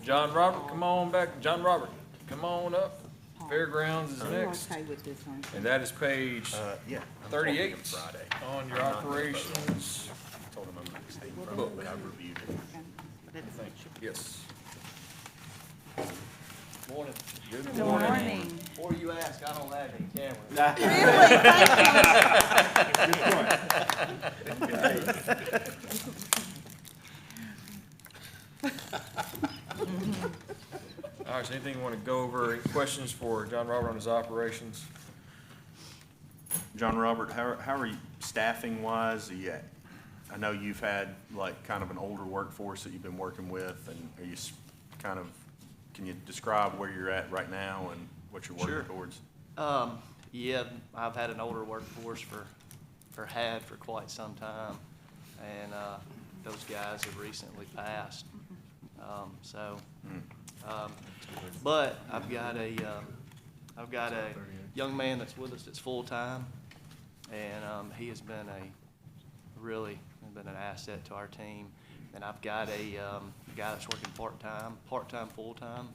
John Robert, come on back. John Robert, come on up. Fairgrounds is I'm next. okay with this one. And that is page Yeah. I'm 38 talking Friday. on your I'm not gonna vote on it. operations. I told him I'm not staying from Book. it, but I've reviewed it. But it's- Thank you. Yes. Morning. Good Good morning. morning. Before you ask, I don't have any cameras. All right, so anything you want to go over, any questions for John Robert on his operations? John Robert, how are you staffing wise? I know you've had like kind of an older workforce that you've been working with, and are you can you describe where you're at right now and what you're working Sure. towards? Yeah, I've had an older workforce for quite some time, and those guys have recently passed. But I've got a young man that's with us that's full time, and he has been an asset to our team. And I've got a guy that's working part-time, full-time.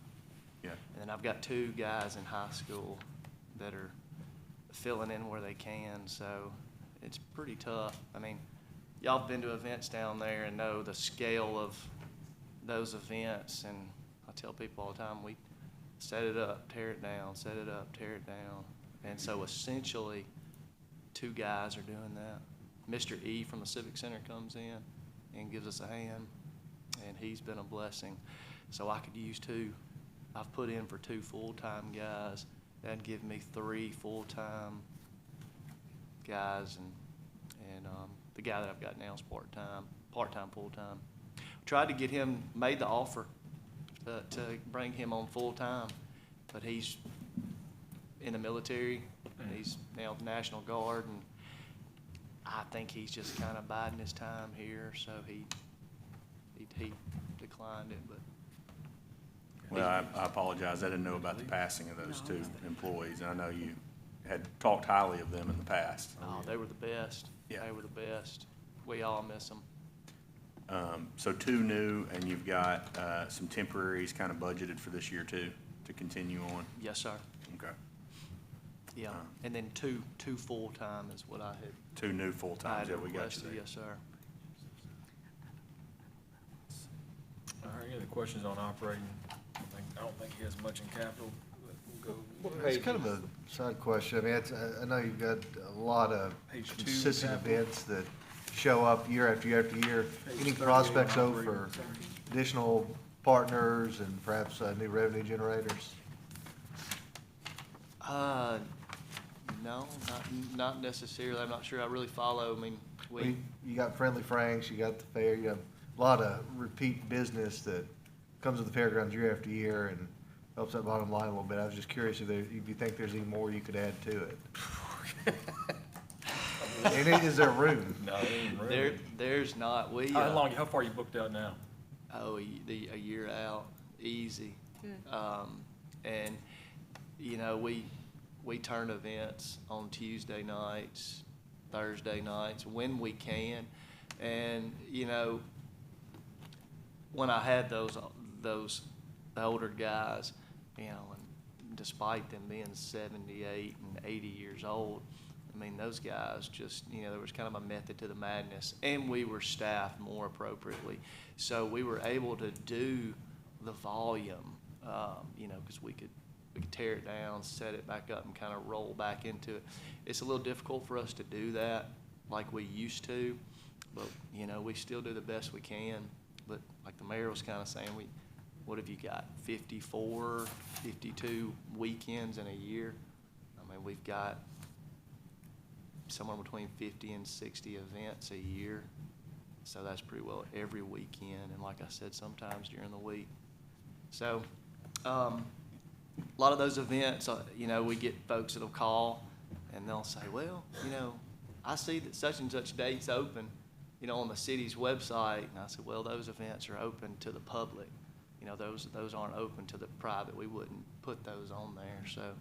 Yeah. And then I've got 2 guys in high school that are filling in where they can, so it's pretty tough. I mean, y'all have been to events down there and know the scale of those events, and I tell people all the time, we set it up, tear it down, set it up, tear it down. And so essentially, 2 guys are doing that. Mr. E from the Civic Center comes in and gives us a hand, and he's been a blessing. So I could use 2. I've put in for 2 full-time guys. That'd give me 3 full-time guys, and the guy that I've got now is part-time, full-time. Tried to get him, made the offer to bring him on full-time, but he's in the military, and he's now the National Guard, and I think he's just kind of biding his time here, so he declined it, but. Well, I apologize. I didn't know about the passing of those 2 employees, and I know you had talked highly of them in the past. Oh, they were the best. Yeah. They were the best. We all miss them. So 2 new, and you've got some temporaries kind of budgeted for this year too, to continue on? Yes, sir. Okay. Yeah, and then two full-time is what I had. 2 new full-times that we got requested. today. Yes, sir. All right, any other questions on operating? I don't think he has much in capital, but we'll go. It's kind of a side question. I mean, I know you've got a lot of Page 2, consistent capital. events that show up year after year after year. Page Any 38 prospects though operating. for additional partners and perhaps new revenue generators? No, not necessarily. I'm not sure I really follow. I mean, You got Friendly Franks, you got the fair, you have a lot of repeat business that comes with the fairgrounds year after year and helps that bottom line a little bit. I was just curious if you think there's any more you could add to it. And is there room? No, there ain't room. there's not. How far are you booked out now? Oh, a year out, easy. And we turn events on Tuesday nights, Thursday nights when we can, and when I had those older guys, and despite them being 78 and 80 years old, I mean, those guys just, there was kind of a method to the madness, and we were staffed more appropriately. So we were able to do the volume, because we could tear it down, set it back up, and kind of roll back into it. It's a little difficult for us to do that like we used to, but, we still do the best we can. But like the mayor was kind of saying, what have you got, 54, 52 weekends in a year? I mean, we've got somewhere between 50 and 60 events a year. So that's pretty well every weekend, and like I said, sometimes during the week. So a lot of those events, we get folks that'll call, and they'll say, well, I see that such and such date's open, on the city's website. And I said, well, those events are open to the public. Those aren't open to the private. We wouldn't put those on there. So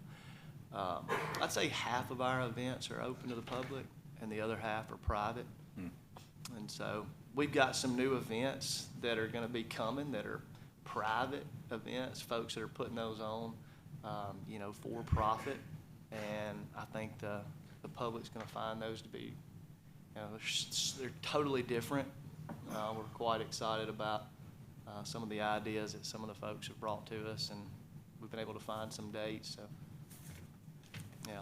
I'd say half of our events are open to the public, and the other half are private. And so we've got some new events that are going to be coming that are private events, folks that are putting those on, you know, for profit. And I think the public's gonna find those to be, you know, they're totally different. We're quite excited about some of the ideas that some of the folks have brought to us, and we've been able to find some dates, so, yeah,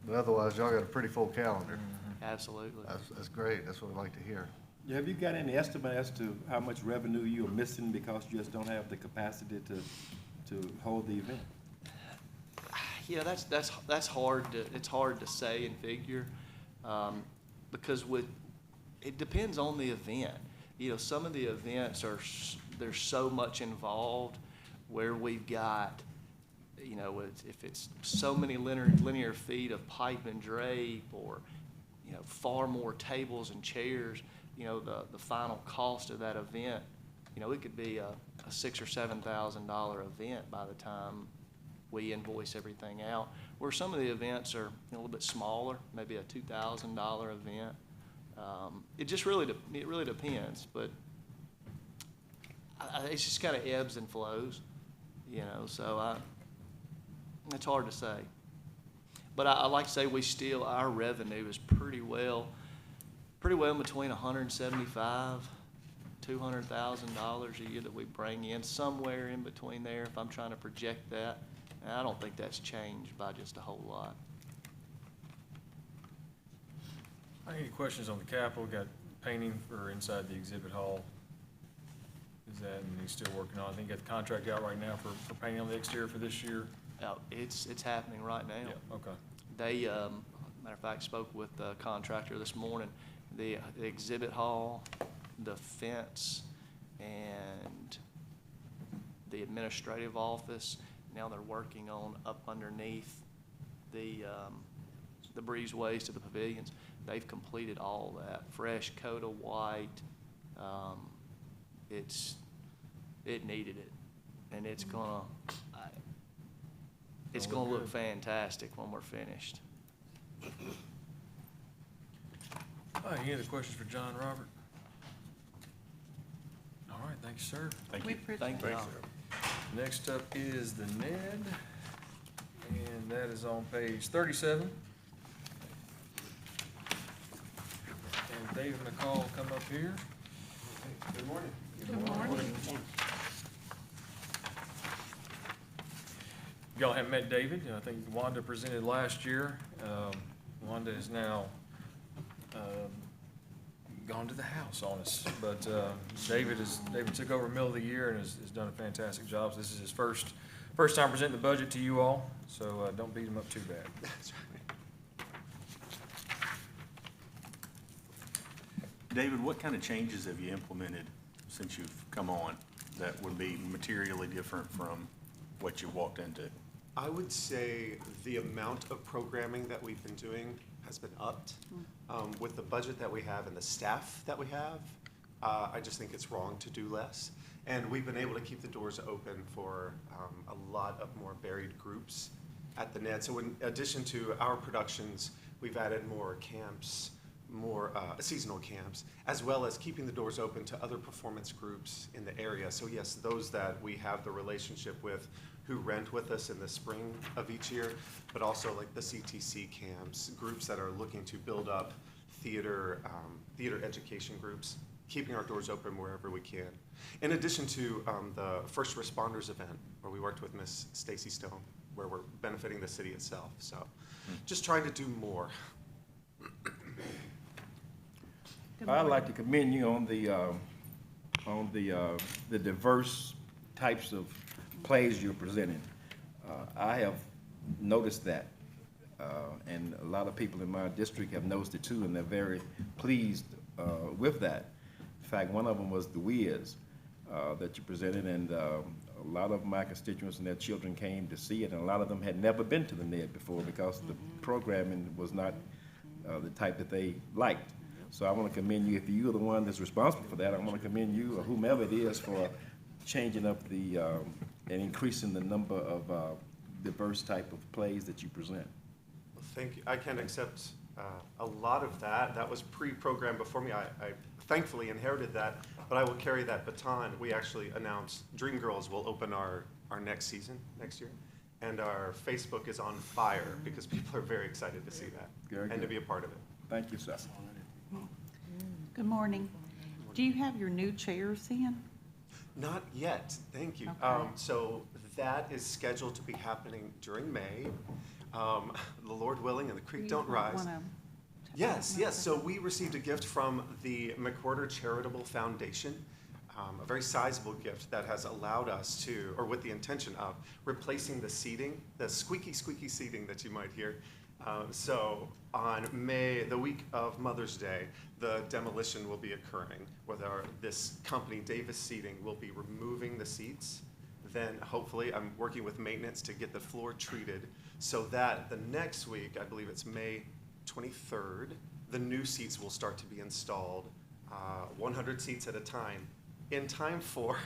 But otherwise, y'all got a pretty full calendar. absolutely. That's great. That's what we like to hear. Yeah, have you got any estimate as to how much revenue you are missing because you just don't have the capacity to hold the event? Yeah, that's hard to, it's hard to say and figure, because it depends on the event. You know, some of the events there's so much involved where we've got, you know, if it's so many linear feet of pipe and drape, or, you know, far more tables and chairs, you know, the final cost of that event, you know, it could be a $6,000 or $7,000 event by the time we invoice everything out. Where some of the events are a little bit smaller, maybe a $2,000 event. It just really depends, but it's just kind of ebbs and flows, you know. So it's hard to say. But I like to say our revenue is pretty well in between $175,000, $200,000 a year that we bring in, somewhere in between there. If I'm trying to project that, and I don't think that's changed by just a whole lot. Any questions on the Capitol? Got painting for inside the exhibit hall. Is that, and he's still working on it? I think he got the contract out right now for painting on the exterior for this year. It's happening right now. Yeah, okay. They, matter of fact, spoke with the contractor this morning. The exhibit hall, the fence, and the administrative office. Now they're working on up underneath the breezeways to the pavilions. They've completed all that. Fresh coat of white. It needed it, and it's gonna look fantastic when we're finished. All right, any other questions for John Robert? All right, thank you, sir. Thank We you. appreciate Thank it. you. Next up is the NED, and that is on page 37. And Dave McCall come up here. Good morning. Good morning. Y'all haven't met David. I think Wanda presented last year. Wanda is now gone to the house on us. But David took over middle of the year and has done a fantastic job. So this is his first time presenting the budget to you all. So don't beat him up too bad. That's right. David, what kind of changes have you implemented since you've come on that would be materially different from what you walked into? I would say the amount of programming that we've been doing has been upped. With the budget that we have and the staff that we have, I just think it's wrong to do less. And we've been able to keep the doors open for a lot of more varied groups at the NED. So in addition to our productions, we've added more camps, more seasonal camps, as well as keeping the doors open to other performance groups in the area. So yes, those that we have the relationship with who rent with us in the spring of each year, but also like the CTC camps, groups that are looking to build up theater education groups, keeping our doors open wherever we can. In addition to the first responders event where we worked with Miss Stacy Stone, where we're benefiting the city itself. So just trying to do more. I'd like to commend you on the diverse types of plays you're presenting. I have noticed that, and a lot of people in my district have noticed it too, and they're very pleased with that. In fact, one of them was The Wiz that you presented, and a lot of my constituents and their children came to see it, and a lot of them had never been to the NED before because the programming was not the type that they liked. So I want to commend you. If you're the one that's responsible for that, I want to commend you or whomever it is for changing up and increasing the number of diverse type of plays that you present. Well, thank you. I can accept a lot of that. That was pre-programmed before me. I thankfully inherited that But I will carry that baton. We actually announced Dream Girls will open our next season, next year. And our Facebook is on fire because people are very excited to see that Very and to good. be a part of it. Thank you, sir. Good morning. Do you have your new chairs in? Not yet, thank you. Okay. So that is scheduled to be happening during May. The Lord willing and the creek don't rise. Yes, yes. So we received a gift from the McWhorter Charitable Foundation, a very sizable gift that has allowed us to, or with the intention of, replacing the seating, the squeaky, squeaky seating that you might hear. So on the week of Mother's Day, the demolition will be occurring with this company, Davis Seating, will be removing the seats. Then hopefully, I'm working with maintenance to get the floor treated so that the next week, I believe it's May 23rd, the new seats will start to be installed, 100 seats at a time, in time for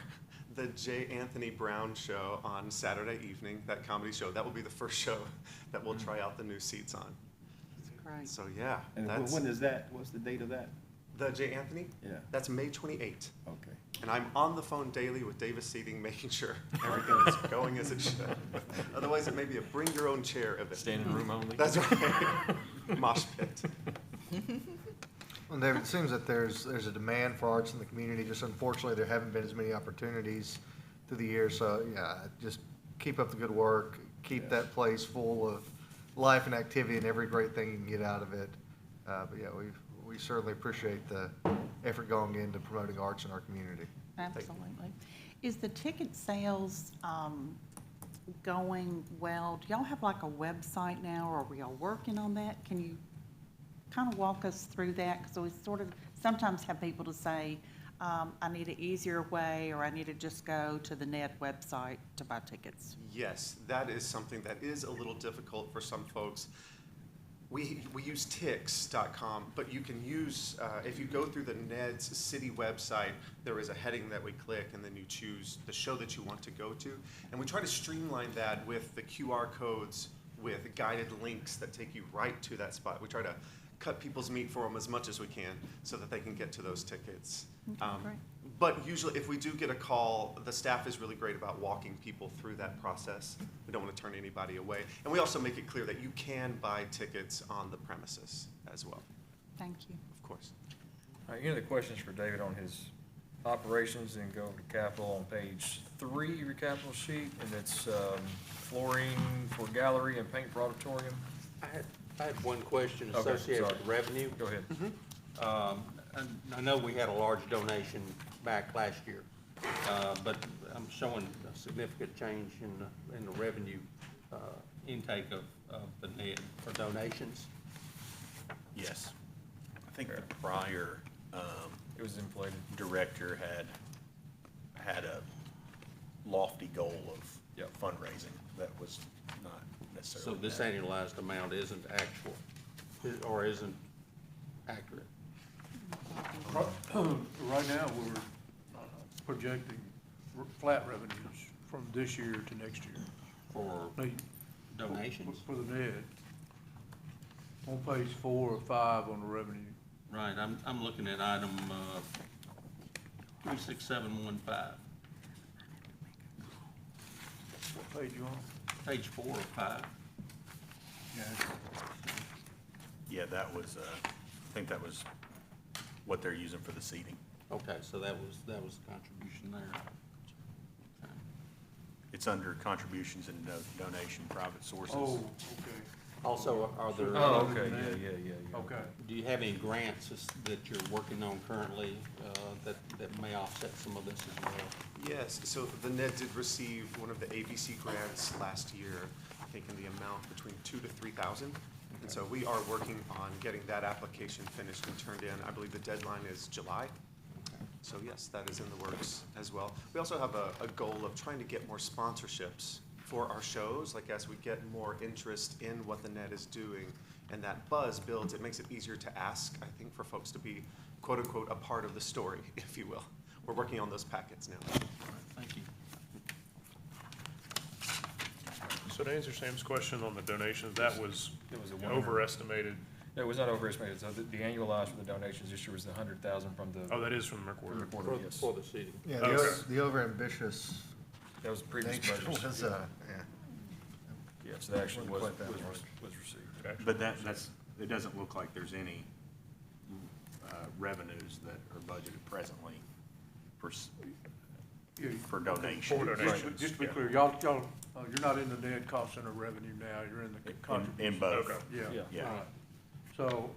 the J. Anthony Brown show on Saturday evening, that comedy show. That will be the first show that we'll try out the new seats on. Great. So yeah, And that's when is that? What's the date of that? the J. Anthony. Yeah. That's May 28th. Okay. And I'm on the phone daily with Davis Seating, making sure everything is going as it should. Otherwise, it may be a bring your own chair event. Standing room only. That's right. Mosh pit. Well, David, it seems that there's a demand for arts in the community. Just unfortunately, there haven't been as many opportunities through the years. So yeah, just keep up the good work. Keep that place full of life and activity and every great thing you can get out of it. But yeah, we certainly appreciate the effort going into promoting arts in our community. Absolutely. Is the ticket sales going well? Do y'all have like a website now, or are we all working on that? Can you kind of walk us through that? Because we sort of sometimes have people to say, I need an easier way, or I need to just go to the net website to buy tickets. Yes, that is something that is a little difficult for some folks. We use Tix.com, but you can use, if you go through the NED's city website, there is a heading that we click, and then you choose the show that you want to go to. And we try to streamline that with the QR codes with guided links that take you right to that spot. We try to cut people's meat for them as much as we can so that they can get to those tickets. Okay, great. But usually, if we do get a call, the staff is really great about walking people through that process. We don't want to turn anybody away. And we also make it clear that you can buy tickets on the premises as well, Thank you. of course. All right, any other questions for David on his operations? And go to capital on page 3 of your capital sheet, and it's flooring for gallery and paint for auditorium. I had one question Okay, associated sorry. with revenue. Go ahead. And I know we had a large donation back last year, but I'm showing a significant change in the revenue intake of the net for donations. Yes. I think the prior It was inflated. director had a lofty goal of Yep. fundraising that was not So necessarily this met. annualized amount isn't actual, or isn't accurate. Right now, we're projecting flat revenues from this year to next year. For Need- donations? For the NED. On page 4 or 5 on the revenue. Right, I'm looking at item 36715, What page you on? page 4 or 5. Yeah, that was, I think that was what they're using for the seating. Okay, so that was the contribution there. Okay. It's under contributions and donation, private sources. Oh, okay. Also, are there? Oh, okay, yeah. Okay. Do you have any grants that you're working on currently that may offset some of this as well? Yes, so the NED did receive one of the ABC grants last year, I think in the amount between 2,000 to 3,000. And so we are working on getting that application finished and turned in. I believe the deadline is July. So yes, that is in the works as well. We also have a goal of trying to get more sponsorships for our shows, like as we get more interest in what the NED is doing and that buzz builds, it makes it easier to ask, I think, for folks to be quote unquote a part of the story, if you will. We're working on those packets now. All right, thank you. So to answer Sam's question on the donations, that was It was a one. overestimated. It was not overestimated, so the annualized for the donations this year was 100,000 from the. Oh, that is from the recorder. Recorder, yes. For the city. Yeah, Okay. the overambitious That was the previous nature budget. was, yeah. Yeah, so that actually was, Wasn't quite that was received. But that's, it doesn't look like there's any revenues that are budgeted presently for, for donations. For donations. Just to be Yeah. clear, y'all, you're not in the net cost center revenue now, you're in the contribution. In both. Okay. Yeah. Yeah. Right. So,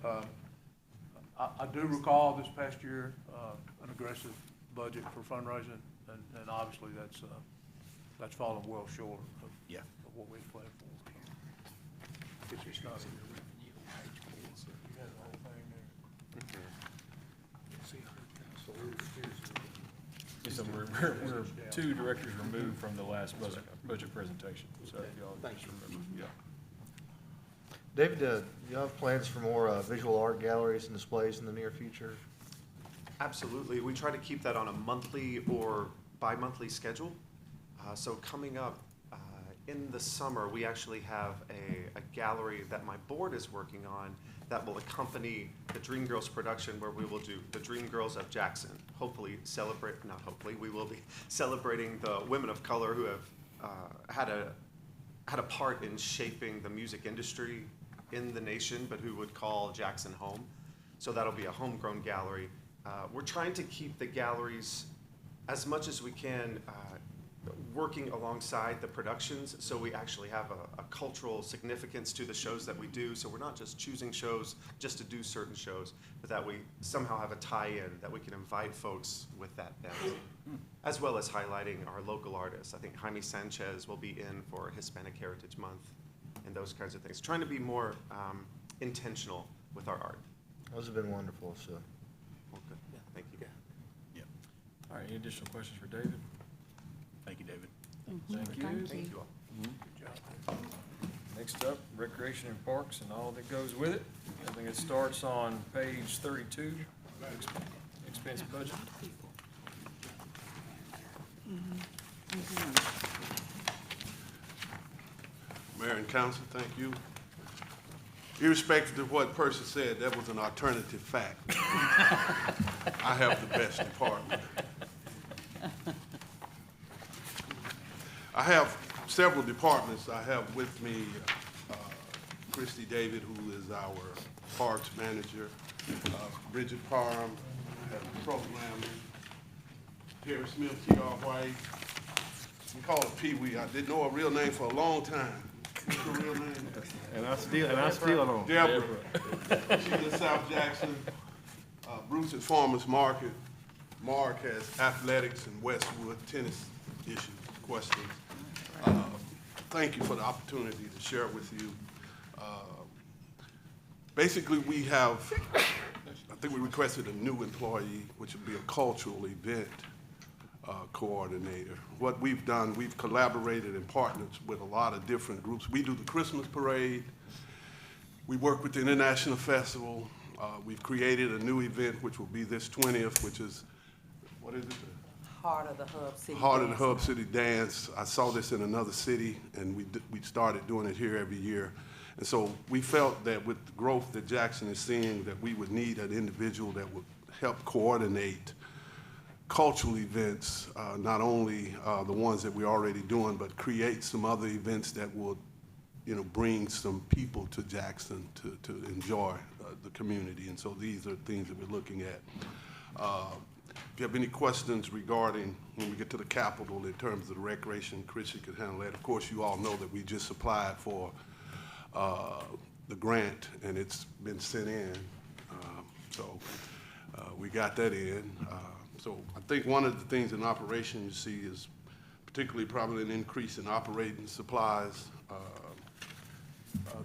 I do recall this past year, an aggressive budget for fundraising, and obviously that's fallen well short of Yeah. of what we planned for. It's just not in your revenue. You had the whole thing there. So we're 2 directors removed from the last budget presentation, so if y'all Thank just you. remember, yeah. David, do you have plans for more visual art galleries and displays in the near future? Absolutely. We try to keep that on a monthly or bi-monthly schedule. So coming up in the summer, we actually have a gallery that my board is working on that will accompany the Dreamgirls production, where we will do the Dreamgirls of Jackson. Hopefully not hopefully, we will be celebrating the women of color who have had a part in shaping the music industry in the nation, but who would call Jackson home. So that'll be a homegrown gallery. We're trying to keep the galleries as much as we can working alongside the productions, so we actually have a cultural significance to the shows that we do. So we're not just choosing shows just to do certain shows, but that we somehow have a tie-in, that we can invite folks with that bent, as well as highlighting our local artists. I think Jaime Sanchez will be in for Hispanic Heritage Month and those kinds of things. Trying to be more intentional with our art. Those have been wonderful, so. Well, good. Yeah, thank you. All right, any additional questions for David? Thank you, David. Thank you. Thank you all. Next up, recreation and parks and all that goes with it. I think it starts on page 32, expense budget. Mayor and council, thank you. Irrespective of what person said, that was an alternative fact. I have the best department. I have several departments. I have with me Christy David, who is our parks manager, Bridget Parham, I have programming, Terry Smith, T.R. White. We call her Pee Wee. I didn't know her real name for a long time. What's her real name? And I still don't. Deborah. She's in South Jackson. Bruce is Farmers Market. Mark has athletics and Westwood tennis issues, questions. Thank you for the opportunity to share it with you. Basically, we have, I think we requested a new employee, which would be a cultural event coordinator. What we've done, we've collaborated and partnered with a lot of different groups. We do the Christmas parade. We work with the International Festival. We've created a new event, which will be this 20th, which is, what is it? Heart of the Hub City. Heart of the Dance. Hub City Dance. I saw this in another city, and we started doing it here every year. And so we felt that with the growth that Jackson is seeing, that we would need an individual that would help coordinate cultural events, not only the ones that we're already doing, but create some other events that would, bring some people to Jackson to enjoy the community. And so these are things that we're looking at. If you have any questions regarding when we get to the Capitol in terms of the recreation, Chrissy could handle that. Of course, you all know that we just applied for the grant, and it's been sent in. So we got that in. So I think one of the things in operation you see is particularly probably an increase in operating supplies.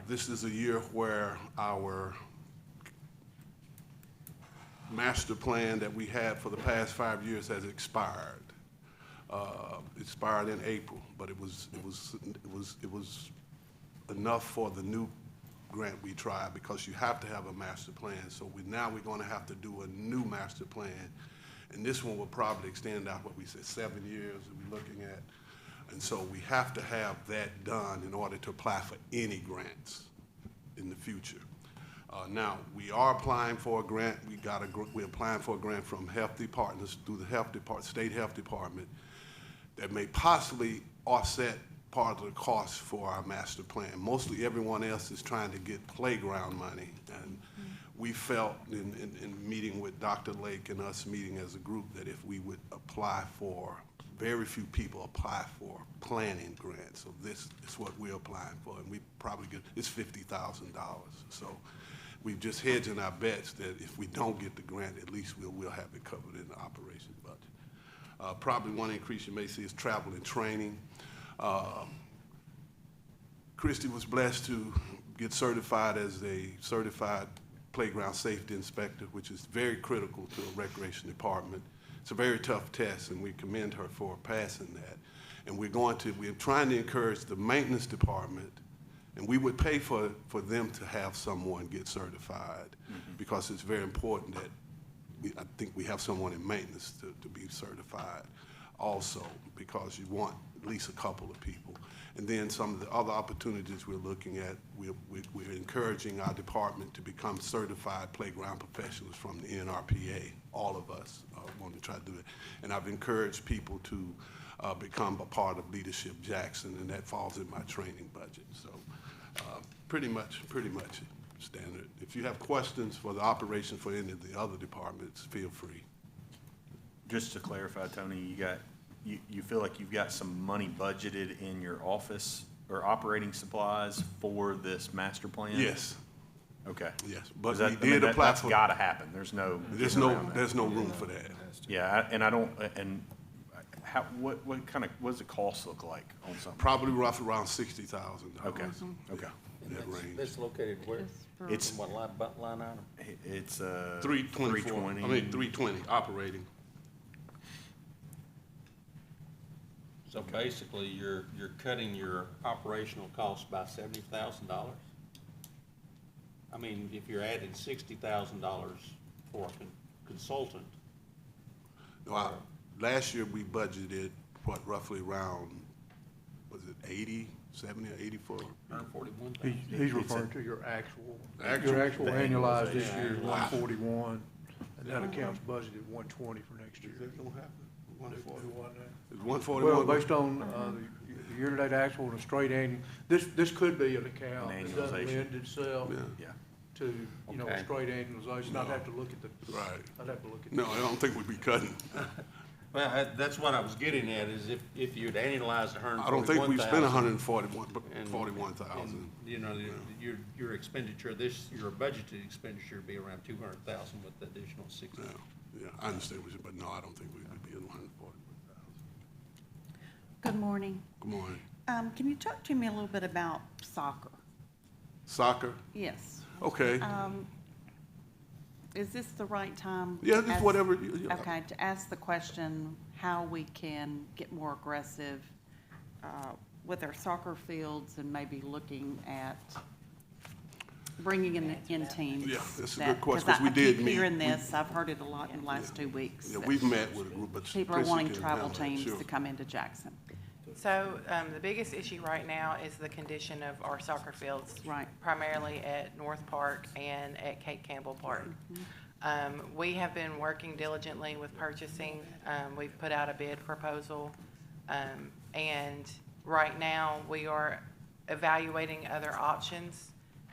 This is a year where our master plan that we had for the past 5 years has expired. Expired in April, but it was enough for the new grant we tried, because you have to have a master plan. So we're going to have to do a new master plan, and this one will probably extend out what we said 7 years that we're looking at. And so we have to have that done in order to apply for any grants in the future. Now, we are applying for a grant. We're applying for a grant from Health Departments through the State Health Department that may possibly offset part of the cost for our master plan. Mostly everyone else is trying to get playground money. And we felt in meeting with Dr. Lake and us meeting as a group that if we would apply for, very few people apply for planning grants. So this is what we're applying for. And we probably get, it's $50,000. So we're just hedging our bets that if we don't get the grant, at least we'll have it covered in the operation budget. Probably one increase you may see is travel and training. Christy was blessed to get certified as a certified playground safety inspector, which is very critical to a recreation department. It's a very tough test, and we commend her for passing that. And we're trying to encourage the maintenance department, and we would pay for them to have someone get certified, because it's very important that I think we have someone in maintenance to be certified also, because you want at least a couple of people. And then some of the other opportunities we're looking at, we're encouraging our department to become certified playground professionals from the NRPA. All of us want to try to do it. And I've encouraged people to become a part of Leadership Jackson, and that falls in my training budget. So pretty much standard. If you have questions for the operation for any of the other departments, feel free. Just to clarify, Tony, you feel like you've got some money budgeted in your office or operating supplies for this master plan? Yes. Okay. Yes, but That- we did apply That's for. gotta happen. There's no room for that. Yeah, what does the cost look like on something? Probably roughly around $60,000. Okay, okay. That range. That's located where? It's, In what line item? it's, 320, 320 operating. So basically, you're cutting your operational costs by $70,000? I mean, if you're adding $60,000 for a consultant. No, last year we budgeted, roughly around, was it 80, 70 or 80 for? 141,000. He's referring to your actual Actual- annualized this Yeah. year is 141, and that accounts budgeted 120 for next year. Is that gonna happen? It wasn't there. It's 141. Well, based on the year-to-date actual and a straight annual, this could be an account An that doesn't annualization. lend itself Yeah. yeah. to, a Okay. straight annualization. I'd have to look at Right. I'd have to look at. No, I don't think we'd be cutting. Well, that's what I was getting at, is if you'd annualized I don't think we've spent 141,000. 41,000. You know, your expenditure, your budgeted expenditure would be around 200,000 with the additional 60. Yeah, I understand what you, but no, I don't think we would be at 141,000. Good morning. Good morning. Can you talk to me a little bit about soccer? Soccer? Yes. Okay. Is this the right time? Yeah, to just ask- whatever. Okay, to ask the question, how we can get more aggressive with our soccer fields and maybe looking at bringing in teams. Yeah, that's a that- good question, 'cause 'cause we I did keep meet. hearing this, I've heard it a lot in the last 2 weeks. Yeah, that we've met with a group, but. People are Chrissy wanting can travel handle that, teams sure. to come into Jackson. So, the biggest issue right now is the condition of our soccer fields. Right. Primarily at North Park and at Kate Campbell Park. We have been working diligently with purchasing. We've put out a bid proposal. And right now, we are evaluating other options.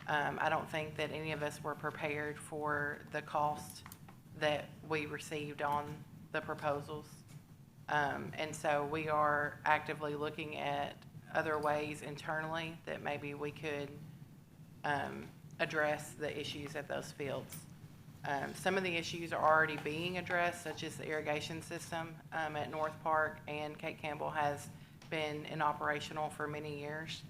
I don't think that any of us were prepared for the cost that we received on the proposals. And so we are actively looking at other ways internally that maybe we could address the issues at those fields. Some of the issues are already being addressed, such as the irrigation system at North Park, and Kate Campbell has been in operational for many years.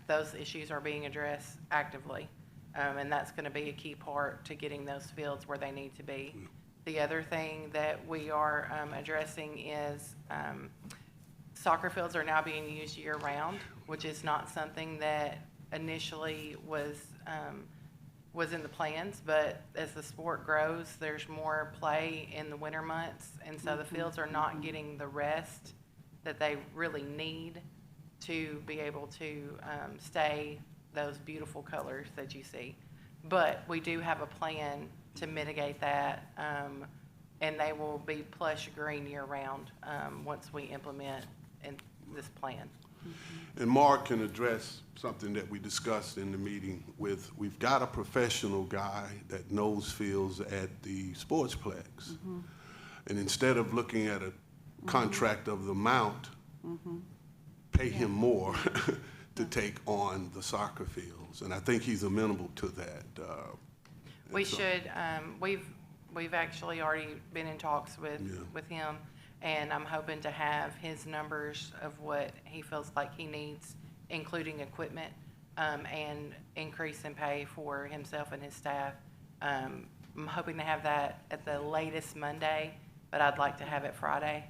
Those issues are being addressed actively, and that's going to be a key part to getting those fields where they need to be. The other thing that we are addressing is soccer fields are now being used year-round, which is not something that initially was in the plans, but as the sport grows, there's more play in the winter months, and so the fields are not getting the rest that they really need to be able to stay those beautiful colors that you see. But we do have a plan to mitigate that, and they will be plush green year-round, once we implement this plan. And Mark can address something that we discussed in the meeting we've got a professional guy that knows fields at the Sportsplex. And instead of looking at a contract of the amount, pay him more to take on the soccer fields. And I think he's amenable to that. We and so- should, we've actually already been in talks with him, and I'm hoping to have his numbers of what he feels like he needs, including equipment, and increase in pay for himself and his staff. I'm hoping to have that at the latest Monday, but I'd like to have it Friday,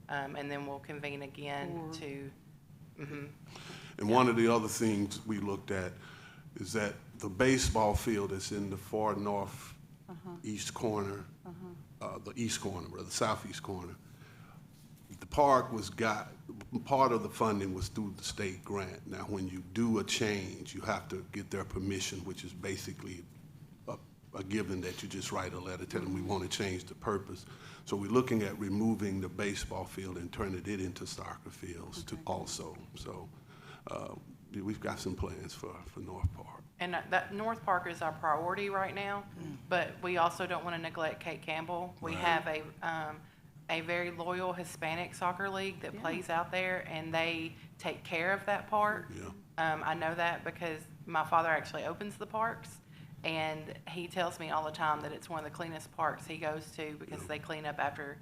and then we'll convene again to, And one of the other things we looked at is that the baseball field that's in the far north east corner, the east corner, or the southeast corner, the park part of the funding was through the state grant. Now, when you do a change, you have to get their permission, which is basically a given that you just write a letter telling them we want to change the purpose. So we're looking at removing the baseball field and turning it into soccer fields also. So we've got some plans for North Park. and that North Park is our priority right now, but we also don't want to neglect Kate Campbell. We have a very loyal Hispanic soccer league that plays out there, and they take care of that park. I know that because my father actually opens the parks, and he tells me all the time that it's one of the cleanest parks he goes to because they clean up after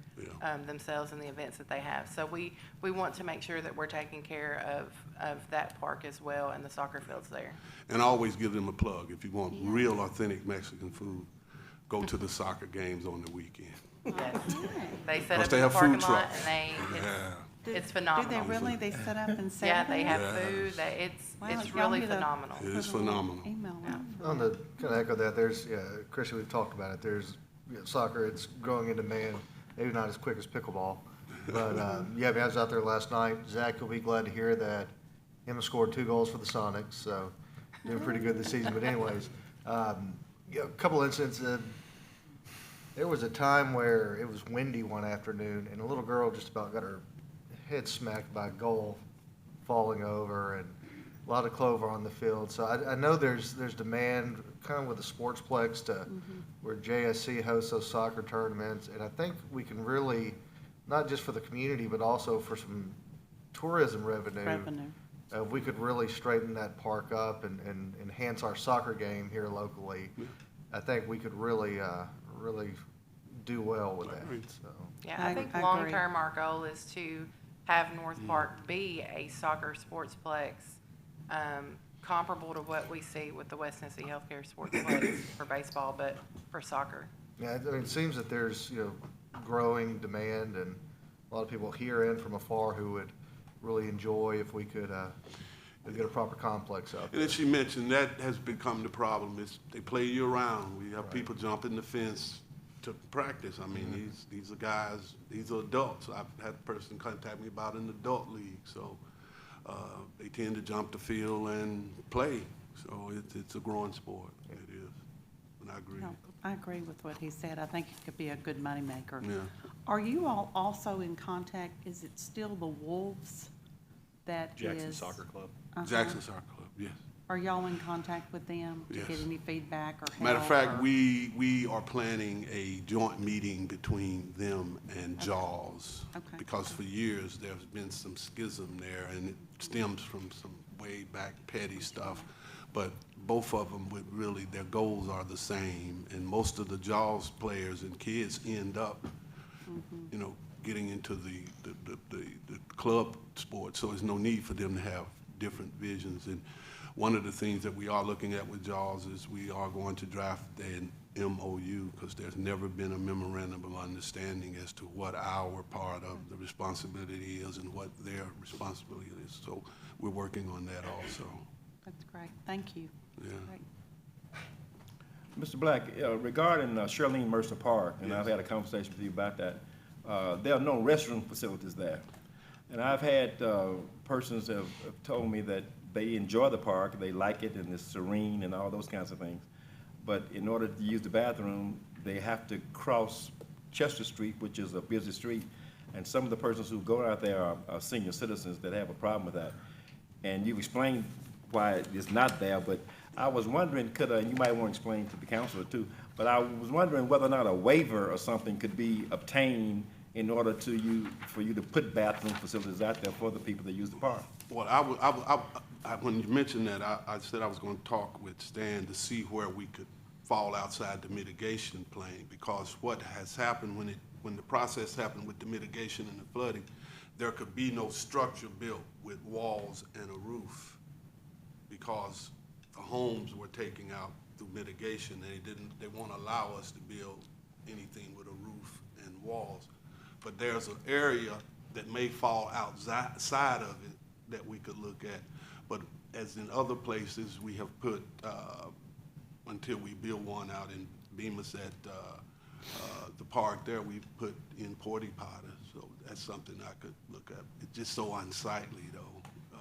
themselves and the events that they have. So we want to make sure that we're taking care of that park as well and the soccer fields there. And I always give them a plug. If you want real authentic Mexican food, go to the soccer games on the weekend. Yes. They set Plus up they in the have parking food lot trucks. and it's phenomenal. Do they really? They set up and sell? Yeah, they have Yeah. food. Wow, It's y'all really need to phenomenal. It is put a little phenomenal. Email on. On the, kind of echo that, there's, Christian, we've talked about it, there's soccer, it's growing in demand, maybe not as quick as pickleball. But, I was out there last night. Zach, you'll be glad to hear that Emma scored 2 goals for the Sonics, so doing pretty good this season. But anyways, a couple incidents. There was a time where it was windy one afternoon, and a little girl just about got her head smacked by a goal falling over, and a lot of clover on the field. So I know there's demand kind of with the Sportsplex to where JSC hosts those soccer tournaments, and I think we can really, not just for the community, but also for some tourism revenue. If we could really straighten that park up and enhance our soccer game here locally, I think we could really do well with that. So. Yeah, I think I agree. long-term, our goal is to have North Park be a soccer sportsplex, comparable to what we see with the West Tennessee Healthcare Sportsplex for baseball, but for soccer. Yeah, I mean, it seems that there's, growing demand, and a lot of people here and from afar who would really enjoy if we could get a proper complex out And there. as she mentioned, that has become the problem, is they play you around. We have people jumping the fence to practice. I mean, these are guys, these are adults. I've had a person contact me about an adult league, so they tend to jump the field and play. So it's a growing sport, it is, and I agree. No, I agree with what he said. I think it could be a good moneymaker. Yeah. Are you all also in contact, is it still the Wolves that is? Jackson Soccer Club. Jackson Soccer Club, yes. Are y'all in contact with them to Yes. get any feedback or help? Matter of fact, or- we are planning a joint meeting between them and Jaws. Okay. Because for years, there's been some schism there, and it stems from some way back petty stuff. But both of them would really, their goals are the same, and most of the Jaws players and kids end up, getting into the club sport, so there's no need for them to have different visions. And one of the things that we are looking at with Jaws is we are going to draft an MOU, because there's never been a memorandum of understanding as to what our part of the responsibility is and what their responsibility is. So we're working on that also. That's great. Thank you. Yeah. Great. Mr. Black, regarding Charlene Mercer Park, and I've had a conversation with you about that, there are no restroom facilities there. And I've had persons have told me that they enjoy the park, they like it, and it's serene and all those kinds of things. but in order to use the bathroom, they have to cross Chester Street, which is a busy street, and some of the persons who go out there are senior citizens that have a problem with that. And you've explained why it's not there, but I was wondering, you might want to explain to the council too, but I was wondering whether or not a waiver or something could be obtained in order for you to put bathroom facilities out there for the people that use the park. Well, when you mentioned that, I said I was going to talk with Stan to see where we could fall outside the mitigation plan, because what has happened when the process happened with the mitigation and the flooding, there could be no structure built with walls and a roof, because the homes were taken out through mitigation. They won't allow us to build anything with a roof and walls. But there's an area that may fall outside of it that we could look at. But as in other places, we have put, until we build one out in Bemis at the park there, we've put in porta potties. So that's something I could look at. It's just so unsightly though.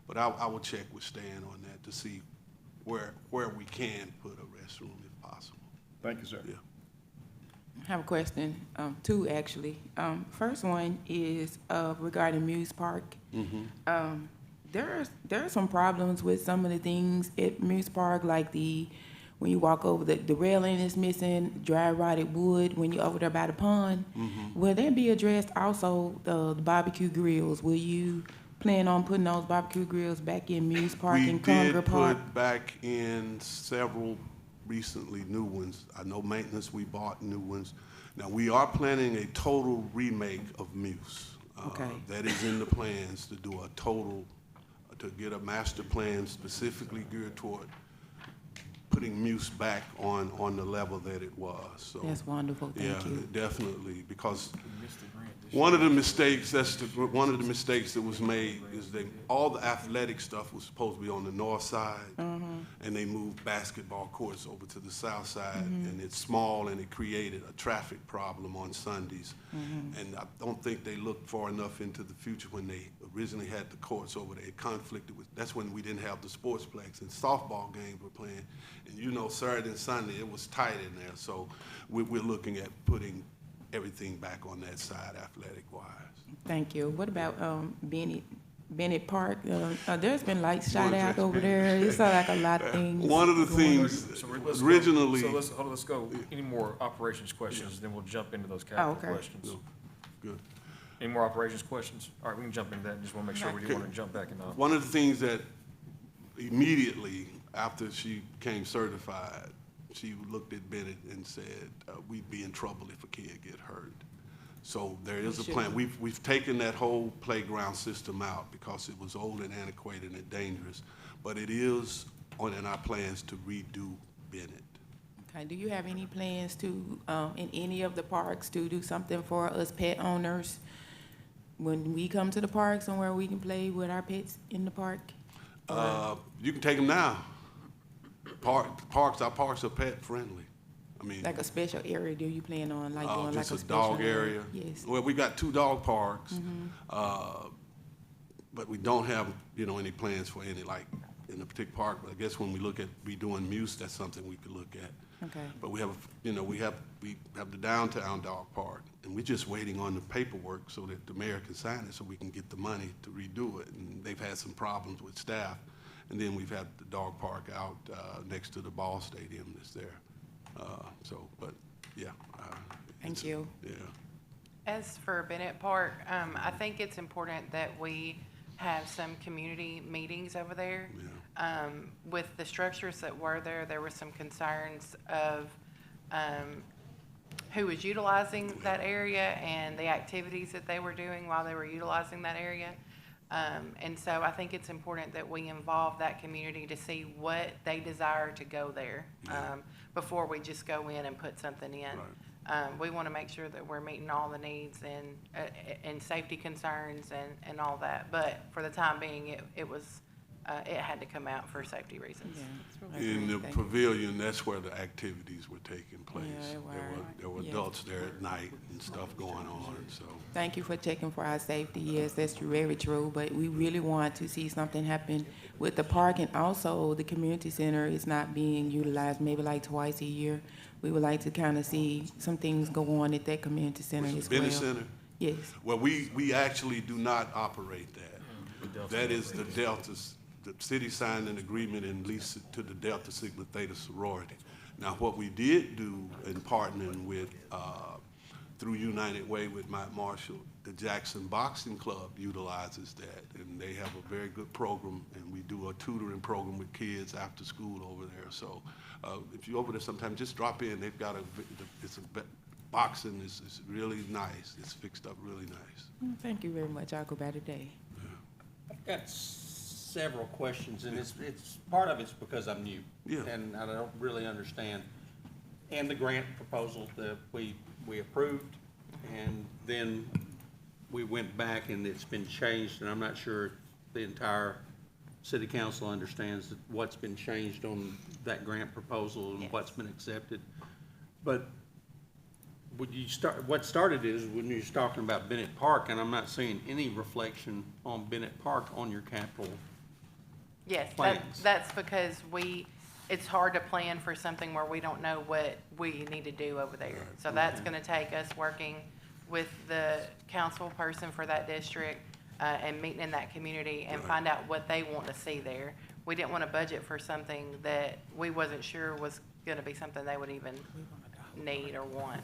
But I will check with Stan on that to see where we can put a restroom if possible. Thank you, sir. Yeah. I have a question, two actually. First one is regarding Muse Park. There are some problems with some of the things at Muse Park, like when you walk over, the railing is missing, dry rotted wood when you're over there by the pond. Will that be addressed also, the barbecue grills? Will you plan on putting those barbecue grills back in Muse Park and Conger Park? We did put back in several recently new ones. I know maintenance, we bought new ones. Now, we are planning a total remake of Muse. Okay. That is in the plans to do a total, to get a master plan specifically geared toward putting Muse back on the level that it was. So That's wonderful, thank you. Yeah, definitely, because one of the mistakes that was made is that all the athletic stuff was supposed to be on the north side, and they moved basketball courts over to the south side, and it's small, and it created a traffic problem on Sundays. And I don't think they looked far enough into the future when they originally had the courts over there. It conflicted with, that's when we didn't have the sportsplex, and softball games were playing. And you know, Saturday and Sunday, it was tight in there. So we're looking at putting everything back on that side, athletic-wise. Thank you. What about Bennett Park? There's been lights shot out over there. It's like a lot of things. One of the things originally. Let's go. Any more operations questions, then we'll jump into those capital questions. Good. Any more operations questions? All right, we can jump into that. Just want to make sure we do want to jump back in. One of the things that immediately after she became certified, she looked at Bennett and said, we'd be in trouble if a kid get hurt. So there is a plan. We've taken that whole playground system out because it was old and antiquated and dangerous, but it is in our plans to redo Bennett. Okay, do you have any plans to, in any of the parks, to do something for us pet owners? When we come to the park, somewhere we can play with our pets in the park? You can take them now. Our parks are pet friendly. I mean, Like a special area, do you plan on like doing like a just a special dog area. Yes. Well, we got 2 dog parks, but we don't have, any plans for any, like, in a particular park. But I guess when we look at redoing Muse, that's something we could look at. Okay. But we have, we have the downtown dog park, and we're just waiting on the paperwork so that the mayor can sign it so we can get the money to redo it. And they've had some problems with staff. And then we've had the dog park out next to the ball stadium that's there. But yeah. Thank you. Yeah. As for Bennett Park, I think it's important that we have some community meetings over there. Yeah. With the structures that were there, there were some concerns of who was utilizing that area and the activities that they were doing while they were utilizing that area. And so I think it's important that we involve that community to see what they desire to go there before we just go in and put something in. Right. We want to make sure that we're meeting all the needs and safety concerns and all that. But for the time being, it was it had to come out for safety reasons. Yeah, that's In the great. Thank you. pavilion, that's where the activities were taking place. they were. There were Yes. adults there at night and stuff going on, so. Thank you for checking for our safety. Yes, that's very true, but we really want to see something happen with the park, and also the community center is not being utilized maybe like twice a year. We would like to kind of see some things go on at that community center as well. Bennett Center? Yes. Well, we actually do not operate that. That is the Delta's, the city signed an agreement and leased it to the Delta Sigma Theta sorority. Now, what we did do in partnering with, through United Way with Mike Marshall, the Jackson Boxing Club utilizes that, and they have a very good program, and we do a tutoring program with kids after school over there. So if you're over there sometime, just drop in. They've got boxing is really nice. It's fixed up really nice. Thank you very much. I'll go by today. I've got several questions, and it's part of it's because I'm new. Yeah. And I don't really understand. And the grant proposal that we approved, and then we went back and it's been changed, and I'm not sure the entire city council understands what's been changed on that grant proposal and Yes. what's been accepted. But what started is when you was talking about Bennett Park, and I'm not seeing any reflection on Bennett Park on your capital. Yes, Plans. that's because it's hard to plan for something where we don't know what we need to do over there. So that's gonna take us working with the council person for that district, and meeting in that community and find out what they want to see there. We didn't want to budget for something that we wasn't sure was gonna be something they would even need or want.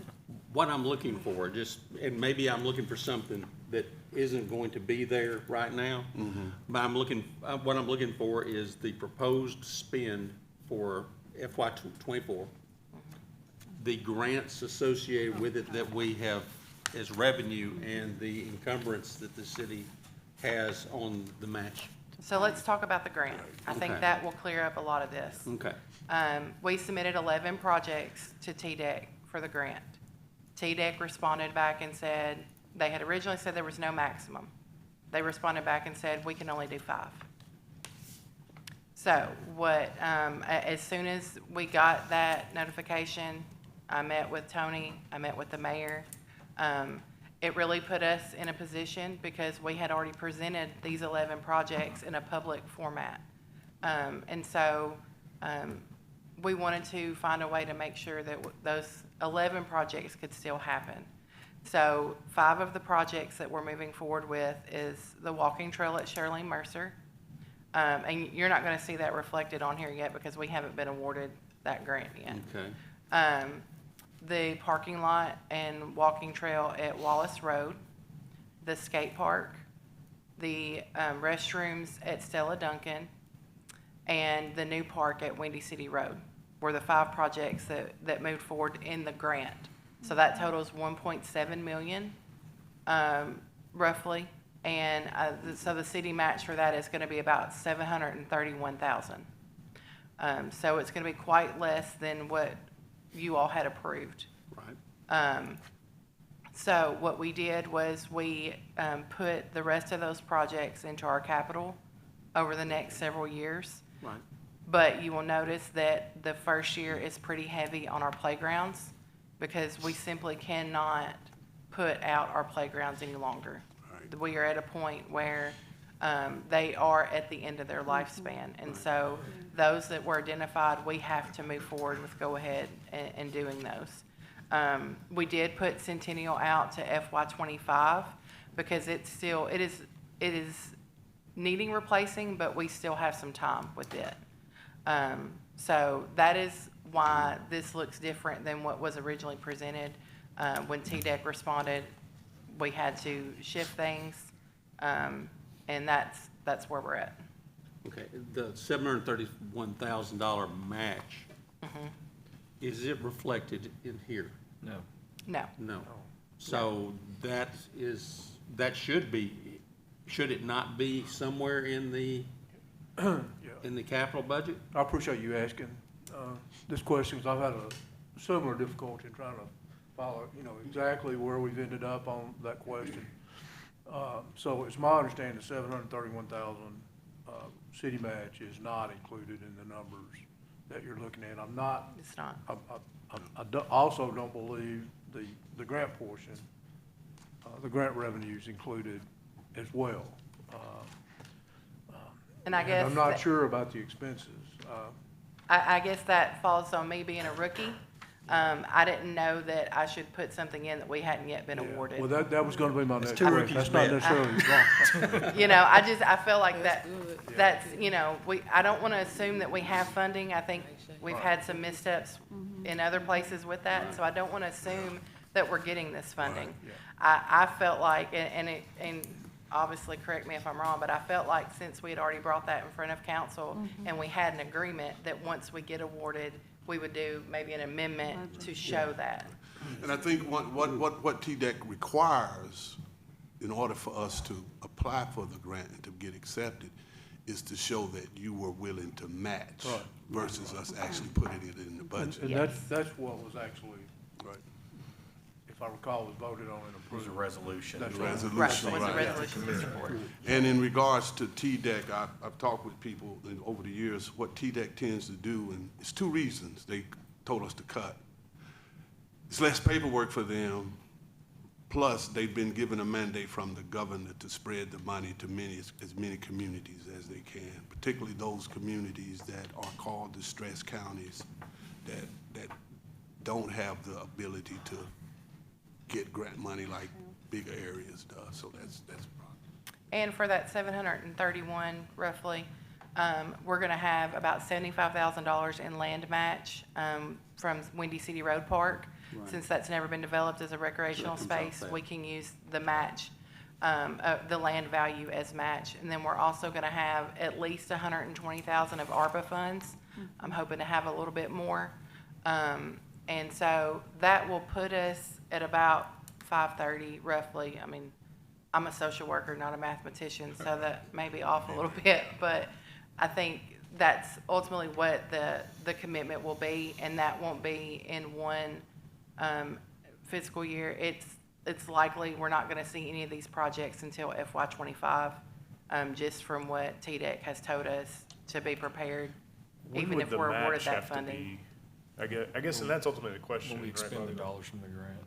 What I'm looking for, and maybe I'm looking for something that isn't going to be there right now, but what I'm looking for is the proposed spend for FY '24, the grants associated with it that we have as revenue, and the encumbrance that the city has on the match. So let's talk about the grant. I think Okay. that will clear up a lot of this. Okay. We submitted 11 projects to TDEC for the grant. TDEC responded back and said, they had originally said there was no maximum. They responded back and said, we can only do 5. So as soon as we got that notification, I met with Tony, I met with the mayor. It really put us in a position because we had already presented these 11 projects in a public format. And so we wanted to find a way to make sure that those 11 projects could still happen. So 5 of the projects that we're moving forward with is the walking trail at Shirley Mercer. And you're not gonna see that reflected on here yet because we haven't been awarded that grant yet. Okay. The parking lot and walking trail at Wallace Road, the skate park, the restrooms at Stella Duncan, and the new park at Windy City Road were the 5 projects that moved forward in the grant. So that totals 1.7 million, roughly. And so the city match for that is gonna be about 731,000. So it's gonna be quite less than what you all had approved. Right. So what we did was we put the rest of those projects into our capital over the next several years. Right. But you will notice that the first year is pretty heavy on our playgrounds because we simply cannot put out our playgrounds any longer. Right. We are at a point where they are at the end of their lifespan. And so those that were identified, we have to move forward with go ahead and doing those. We did put Centennial out to FY '25 because it is needing replacing, but we still have some time with it. So that is why this looks different than what was originally presented. When TDEC responded, we had to shift things, and that's where we're at. Okay, the $731,000 match, is it reflected in here? No. No. No. So should it not be somewhere in the capital budget? I appreciate you asking this question, because I've had a similar difficulty in trying to follow, exactly where we've ended up on that question. So it's my understanding that 731,000 city match is not included in the numbers that you're looking at. I'm not, It's not. also don't believe the grant portion, the grant revenues included as well. And I guess I'm not that- sure about the expenses. I guess that falls on me being a rookie. I didn't know that I should put something in that we hadn't yet been Yeah. awarded. Well, that was gonna be my next two question. rookies That's not met. necessarily wrong. You know, I feel like That's that, good. that's, you know, I don't want to assume that we have funding. I think we've had some missteps in other places with that, so I don't want to assume that we're getting this funding. yeah. I felt like, and obviously correct me if I'm wrong, but I felt like since we had already brought that in front of council and we had an agreement that once we get awarded, we would do maybe an amendment to show that. And I think what TDEC requires in order for us to apply for the grant and to get accepted is to show that you were willing to match Right. versus us actually putting it in the budget. And Yes. that's what was actually, Right. if I recall, was voted on and It was approved. a resolution. That's The right. resolution, Right, so it's a right. resolution to support. And in regards to TDEC, I've talked with people over the years, what TDEC tends to do, and it's two reasons they told us to cut. It's less paperwork for them, plus they've been given a mandate from the governor to spread the money to as many communities as they can, particularly those communities that are called distressed counties that don't have the ability to get grant money like bigger areas does, so that's a problem. And for that 731 roughly, we're gonna have about $75,000 in land match, from Windy City Road Park. Since that's never been developed as a recreational space, we can use the match, the land value as match. And then we're also gonna have at least 120,000 of ARPA funds. I'm hoping to have a little bit more. And so that will put us at about 530 roughly. I mean, I'm a social worker, not a mathematician, so that may be off a little bit, but I think that's ultimately what the commitment will be, and that won't be in one fiscal year. It's likely we're not gonna see any of these projects until FY '25, just from what TDEC has told us to be prepared, When even would if the we're awarded match that have to funding. be? I guess, and that's ultimately the question. When we right, expend the Bobby? dollars from the grant.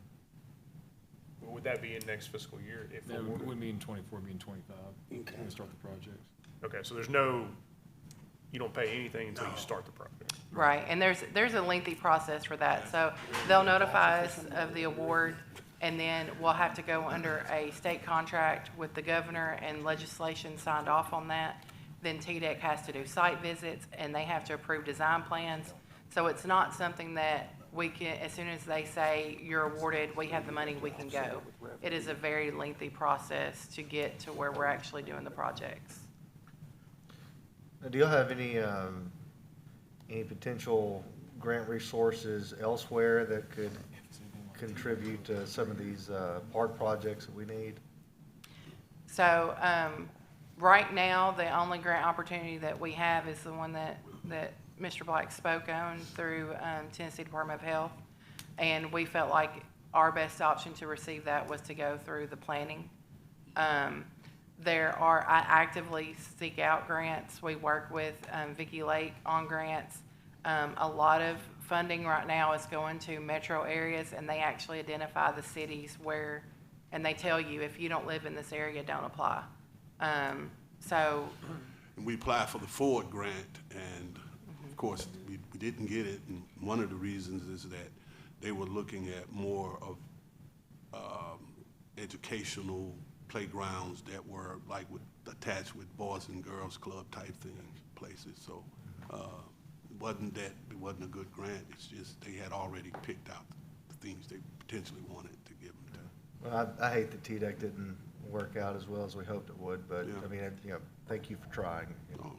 Would that be in next fiscal year if It awarded? wouldn't be in '24, it'd be in '25, when we start the projects. Okay, so you don't pay anything until you start the project. Right, and there's a lengthy process for that. So they'll notify us of the award, and then we'll have to go under a state contract with the governor and legislation signed off on that. Then TDEC has to do site visits, and they have to approve design plans. So it's not something that we can, as soon as they say you're awarded, we have the money, we can go. It is a very lengthy process to get to where we're actually doing the projects. Now, do y'all have any potential grant resources elsewhere that could contribute to some of these park projects that we need? So, right now, the only grant opportunity that we have is the one that Mr. Black spoke on through Tennessee Department of Health. And we felt like our best option to receive that was to go through the planning. I actively seek out grants. We work with Vicki Lake on grants. A lot of funding right now is going to metro areas, and they actually identify the cities where, and they tell you, if you don't live in this area, don't apply. So, And we applied for the Ford grant, and of course, we didn't get it. And one of the reasons is that they were looking at more of educational playgrounds that were attached with Boys and Girls Club type places. So it wasn't a good grant. It's just they had already picked out the things they potentially wanted to give them to. Well, I hate that TDEC didn't work out as well as we hoped it would, but, Yeah. I mean, thank you for trying. No.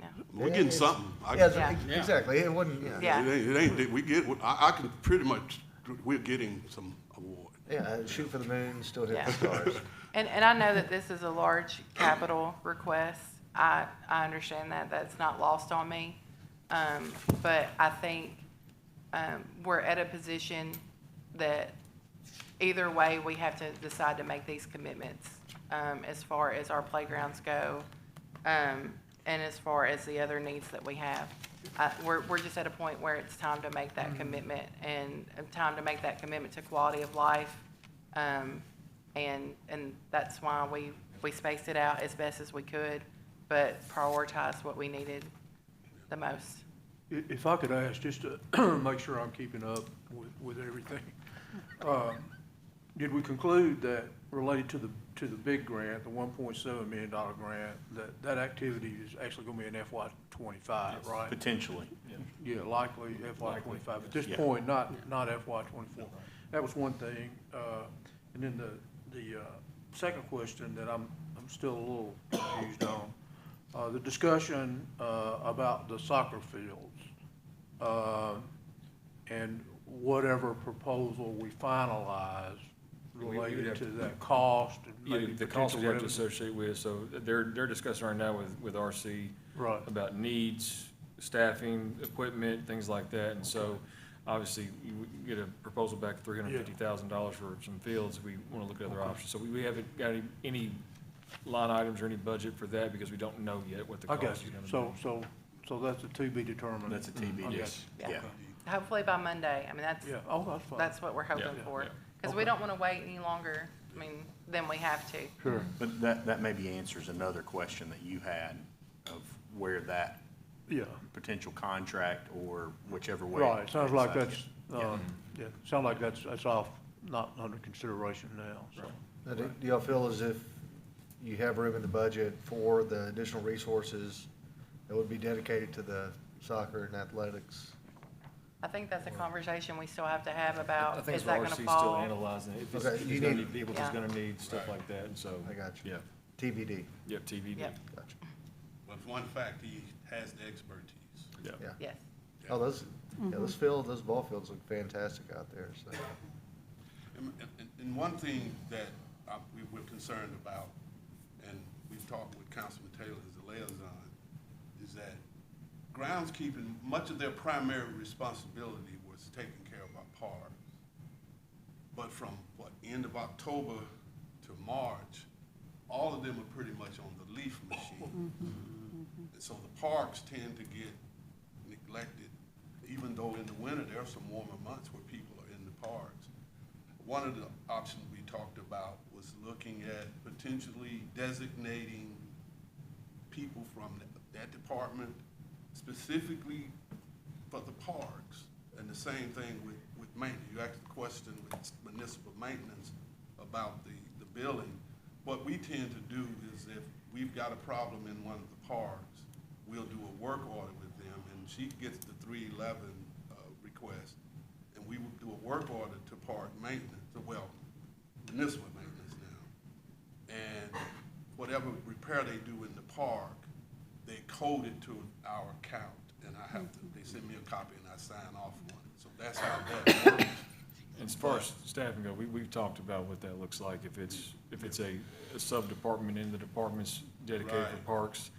no. We're getting something. Yeah, exactly, it wasn't, Yeah. It ain't, I can pretty much, we're getting some award. Yeah, shoot for the moon, still hit the Yeah. stars. And I know that this is a large capital request. I understand that. That's not lost on me. But I think we're at a position that either way, we have to decide to make these commitments as far as our playgrounds go And as far as the other needs that we have, we're just at a point where it's time to make that commitment and time to make that commitment to quality of life. And that's why we spaced it out as best as we could, but prioritized what we needed the most. If I could ask, just to make sure I'm keeping up with everything. Did we conclude that related to the big grant, the $1.7 million grant, that activity is actually gonna be in FY '25, right? Potentially, yeah. Yeah, likely FY '25. At this Yeah. point, not FY '24. That was one thing. And then the second question that I'm still a little confused on, the discussion about the soccer fields, and whatever proposal we finalize would related have to to- that cost and maybe The cost potential we have to revenue. associate with, so they're discussing right now with RC Right. about needs, staffing, equipment, things like that. And so, obviously, you get a proposal back of $350,000 for some fields, we want to look at other options. So we haven't got any line items or any budget for that because we don't know yet what the I cost got is you. gonna be. So that's a to be determined. That's a TBD. I got you. Yeah. Okay. Hopefully by Monday. I mean, Yeah, oh, that's fine. that's what we're hoping Yeah, for. yeah. Because we Okay. don't want to wait any longer, I mean, than we have to. Sure. But that maybe answers another question that you had of where that Yeah. potential contract or whichever way. Right, sounds they like decide to that's, get- yeah, sounds like that's off, not under consideration now, so. Now, do y'all feel as if you have room in the budget for the additional resources that would be dedicated to the soccer and athletics? I think that's a conversation we still have to have I about, think is it's that RC gonna still fall? analyzing it. If Okay, it's you gonna need- need people, it's Yeah. gonna need stuff like that, and so. I got you. Yeah, TBD. yep, TBD. Yep. Gotcha. But one fact, he has the expertise. Yeah. Yeah. Yes. Oh, those fields, those ball fields look fantastic out there, so. And one thing that we're concerned about, and we've talked with Councilman Taylor as the liaison, is that groundskeeping, much of their primary responsibility was taking care of our parks. But from, end of October to March, all of them are pretty much on the leaf machine. And so the parks tend to get neglected, even though in the winter, there are some warmer months where people are in the parks. One of the options we talked about was looking at potentially designating people from that department specifically for the parks. And the same thing with maintenance. You asked the question with municipal maintenance about the building. What we tend to do is if we've got a problem in one of the parks, we'll do a work order with them, and she gets the 311 request, and we will do a work order to park maintenance, well, municipal maintenance now. And whatever repair they do in the park, they code it to our account, and I have to, they send me a copy and I sign off on it. So that's how that works. As far as staffing go, we've talked about what that looks like, if it's a sub-department in the departments dedicated for Right. parks,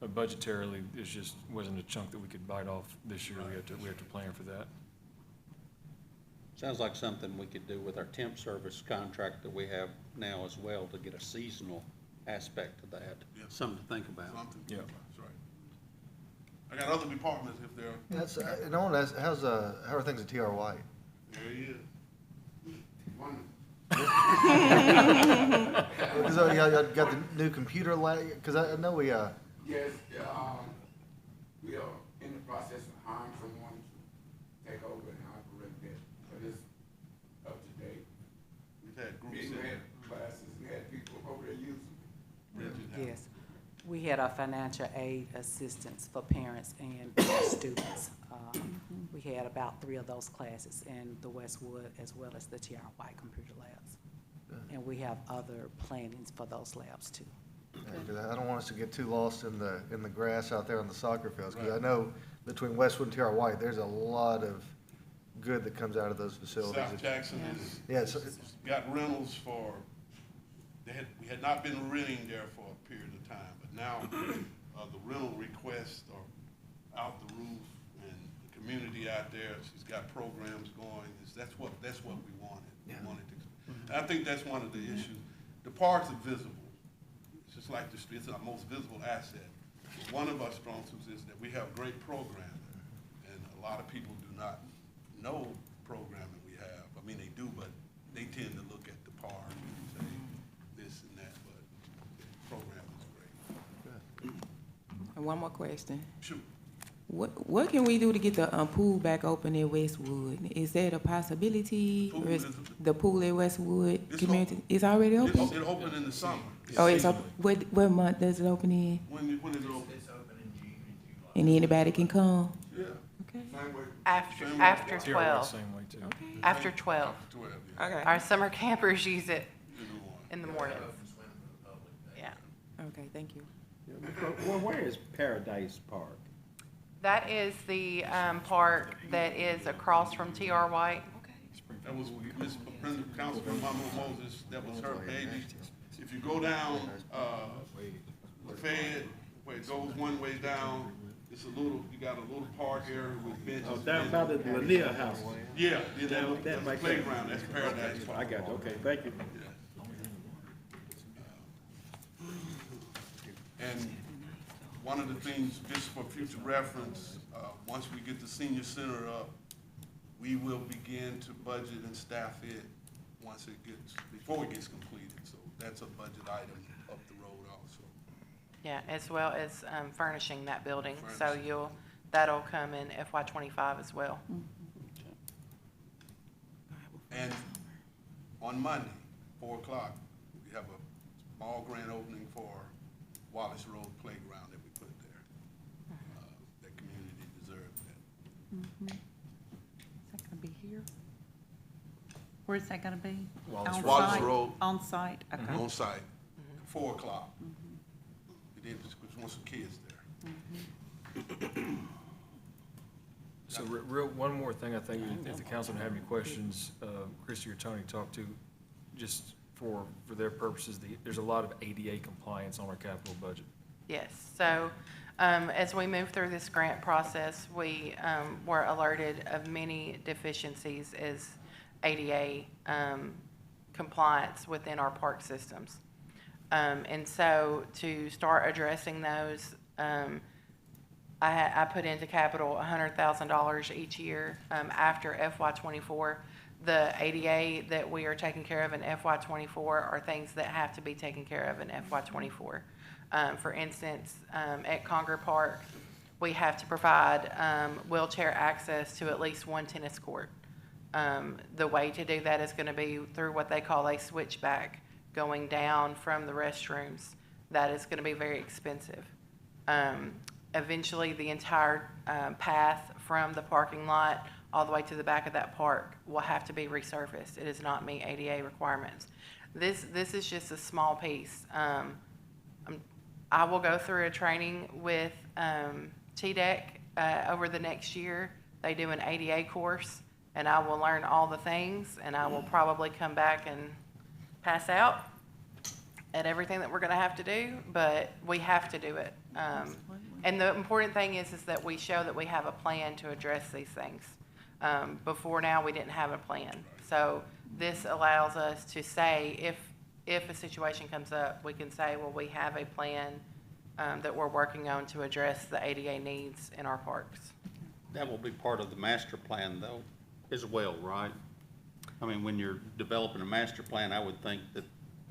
budgetarily, it just wasn't a chunk that we could bite off this year, we have to plan for that. Sounds like something we could do with our temp service contract that we have now as well to get a seasonal aspect to that. Yeah. Something to think about. Something, Yeah. that's right. I got other departments if they're, That's, and I want to ask, how are things at TR White? there he is. Because y'all got the new computer lab, because I know we, Yes, we are in the process of hiring someone to take over and operate that, but it's up to date. We've had groups We in had there. classes, we had people over there using. Yes, we had our financial aid assistance for parents and students. We had about 3 of those classes in the Westwood as well as the TR White computer labs. And we have other plannings for those labs too. because I don't want us to get too lost in the grass out there on the soccer fields. Because I know between Westwood and TR White, there's a lot of good that comes out of those facilities. South Jackson is, Yeah, so, got rentals for, we had not been renting there for a period of time, but now, the rental requests are out the roof, and the community out there, she's got programs going, that's what we wanted. We wanted to, and I think that's one of the issues. The parks are visible. It's just like the streets, are our most visible asset. One of our strong suits is that we have great programming, and a lot of people do not know programming we have. I mean, they do, but they tend to look at the park and say this and that, but the programming is great. And one more question. Shoot. What can we do to get the pool back open at Westwood? Is that a possibility? Pool Or is is- the pool at Westwood It's community, open. it's already open? It opened in the summer. Oh, it's open, what month does it open in? When is it open? And anybody can come? Yeah. Okay. After, Same way. after TR 12, same way too. after 12. 12, yeah. Okay. Our summer campers use it You know what? in the mornings. Yeah. Okay, thank you. Well, where is Paradise Park? That is the park that is across from TR White. That was Ms. Brenda, Councilman Mama Moses, that was her baby. If you go down, Lafayette, where it goes one way down, it's a little, you got a little park area with benches. Oh, down by the Lanier House. Yeah, yeah, Down- that's that the right there. playground, that's Paradise Park. I got you, okay, thank you. And one of the things, just for future reference, once we get the senior center up, we will begin to budget and staff it once it gets, before it gets completed. So that's a budget item up the road also. Yeah, as well as furnishing that building. So Furnishing. that'll come in FY '25 as well. And on Monday, 4 o'clock, we have a small grand opening for Wallace Road Playground that we put there. That community deserves that. Is that gonna be here? Where is that gonna be? Wallace On Road. Wallace site? Road. On site, okay. On site, 4 o'clock. We did, we want some kids there. So real, one more thing, I think, if the council have any questions, Christie or Tony talk to, just for their purposes, there's a lot of ADA compliance on our capital budget. Yes, so as we move through this grant process, we were alerted of many deficiencies as ADA compliance within our park systems. And so to start addressing those, I put into capital $100,000 each year after FY '24. The ADA that we are taking care of in FY '24 are things that have to be taken care of in FY '24. For instance, at Conger Park, we have to provide wheelchair access to at least one tennis court. The way to do that is going to be through what they call a switchback, going down from the restrooms. That is going to be very expensive. Eventually, the entire path from the parking lot all the way to the back of that park will have to be resurfaced. It does not meet ADA requirements. This is just a small piece. I will go through a training with TDEC over the next year. They do an ADA course, and I will learn all the things, and I will probably come back and pass out at everything that we're going to have to do, but we have to do it. And the important thing is that we show that we have a plan to address these things. Before now, we didn't have a plan. So this allows us to say, if a situation comes up, we can say, well, we have a plan that we're working on to address the ADA needs in our parks. That will be part of the master plan though, as well, right? I mean, when you're developing a master plan, I would think that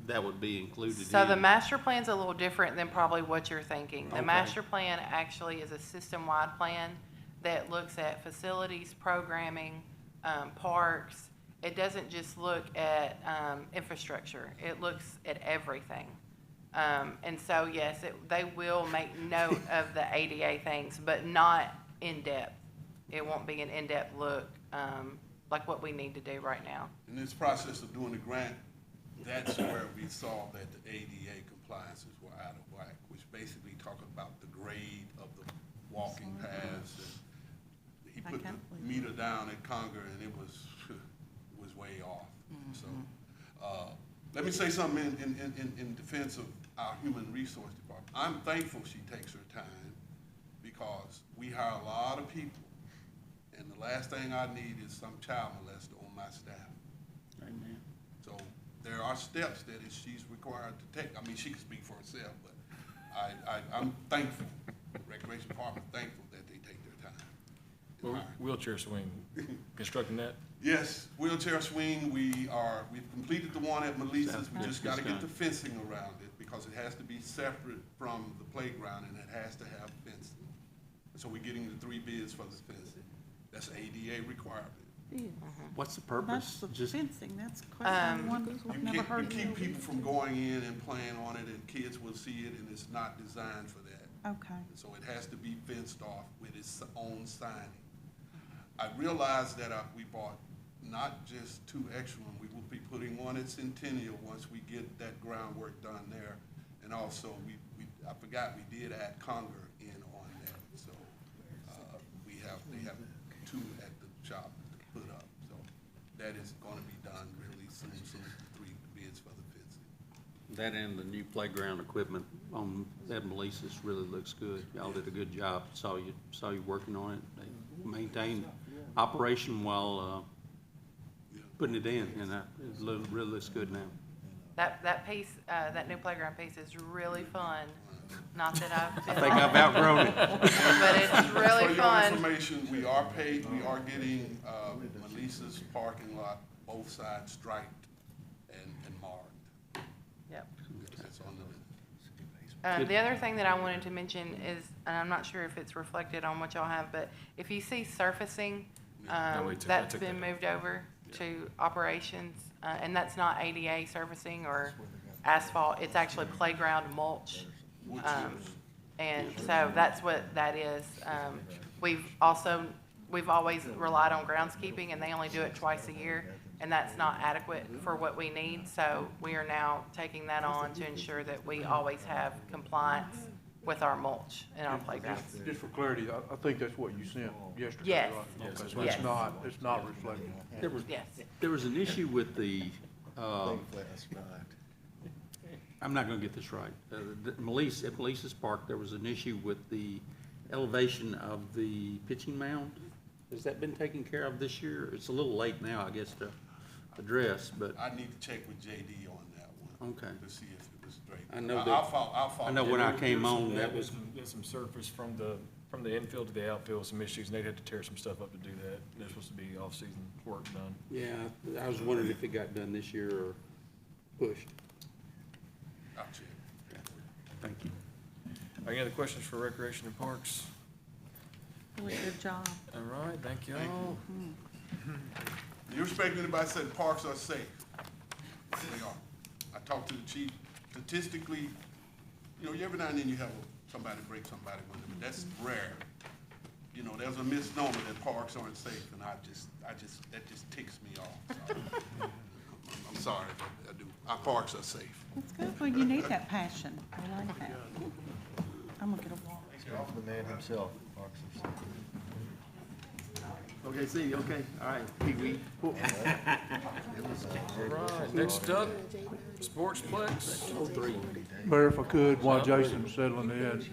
that would be included in. So the master plan's a little different than probably what you're thinking. The Okay. master plan actually is a system-wide plan that looks at facilities, programming, parks. It doesn't just look at infrastructure. It looks at everything. And so, yes, they will make note of the ADA things, but not in-depth. It won't be an in-depth look like what we need to do right now. In this process of doing the grant, that's where we saw that the ADA compliances were out of whack, which basically talking about the grade of the walking paths. And he put the meter down at Conger and it was way off. So, let me say something in defense of our human resource department. I'm thankful she takes her time because we hire a lot of people. And the last thing I need is some child molester on my staff. Amen. So there are steps that she's required to take. I mean, she can speak for herself, but I'm thankful, Recreation Department thankful that they take their time. Well, wheelchair swing, constructing that? Yes, wheelchair swing, we've completed the one at Melissa's, we just gotta get the fencing around it, because it has to be separate from the playground, and it has to have fencing. So we're getting the 3 bids for the fencing. That's ADA requirement. What's the That's purpose? the Just, fencing, that's question one, I've You never can't, heard you of. keep people from going in and playing on it, and kids will see it, and it's not designed for that. Okay, So it has to be fenced off with its own signing. I realized that we bought not just 2 extra ones, we will be putting one at Centennial once we get that groundwork done there. And also, I forgot, we did add Conger in on that, so, they have 2 at the shop to put up. So that is gonna be done really soon, 3 bids for the fencing. that and the new playground equipment on that Melissa's really looks good. Y'all did a good job. Saw you working on it. They maintained operation while, putting it in, and it really looks good now. That piece, that new playground piece is really fun. Not that I've I been think on I've it, outgrown it. but it's really For your fun. information, we are paid, we are getting, Melissa's parking lot, both sides striped and marked. Yep. That's on the list. The other thing that I wanted to mention is, and I'm not sure if it's reflected on what y'all have, but if you see surfacing, No, we took that's that been out. moved over to operations, and that's not ADA surfacing or asphalt, it's actually playground mulch. And so that's what that is. We've always relied on groundskeeping, and they only do it twice a year, and that's not adequate for what we need. So we are now taking that on to ensure that we always have compliance with our mulch in our playgrounds. Just for clarity, I think that's what you sent yesterday, Yes. right? Yes, Okay, that's so what it's not reflected. Yes. There was an issue with the, I'm not gonna get this right. At Melissa's Park, there was an issue with the elevation of the pitching mound. Has that been taken care of this year? It's a little late now, I guess, to address, but, I need to check with JD on that one. Okay. To see if it was straight. I know that- I'll follow. I know when I came on, that was, There's some surface from the infield to the outfield, some issues, and they'd have to tear some stuff up to do that. There's supposed to be off-season work done. yeah, I was wondering if it got done this year or pushed. I'll check. Thank you. Any other questions for Recreation and Parks? really good job. All right, thank you Thank all. You respect anybody said parks are safe? They are. I talked to the chief. Statistically, every now and then you have somebody break somebody with it, but that's rare. There's a misnomer that parks aren't safe, and that just ticks me off. So, I'm sorry, but I do. Our parks are safe. That's good, well, you need that passion, I like that. I'm gonna get a walk. The man himself, Parks and Rec. Okay, see you, okay, all right, Pee-wee. All right, next up, Sportsplex. 03. Mayor, if I could, while Jason's settling in,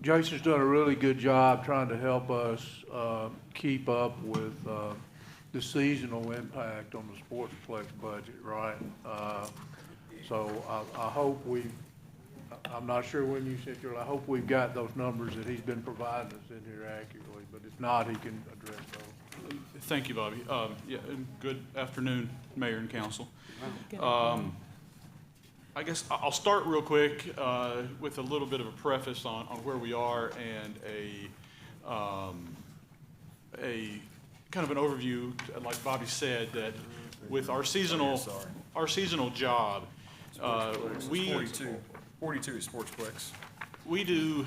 Jason's done a really good job trying to help us, keep up with, the seasonal impact on the Sportsplex budget, right? So I hope I'm not sure when you sent I hope we've got those numbers that he's been providing us in here accurately, but if not, he can address those. Thank you, Bobby. And good afternoon, Mayor and Council. I guess I'll start real quick with a little bit of a preface on where we are and a kind of an overview, like Bobby said, that with our seasonal job, we 42 is Sportsplex. we do,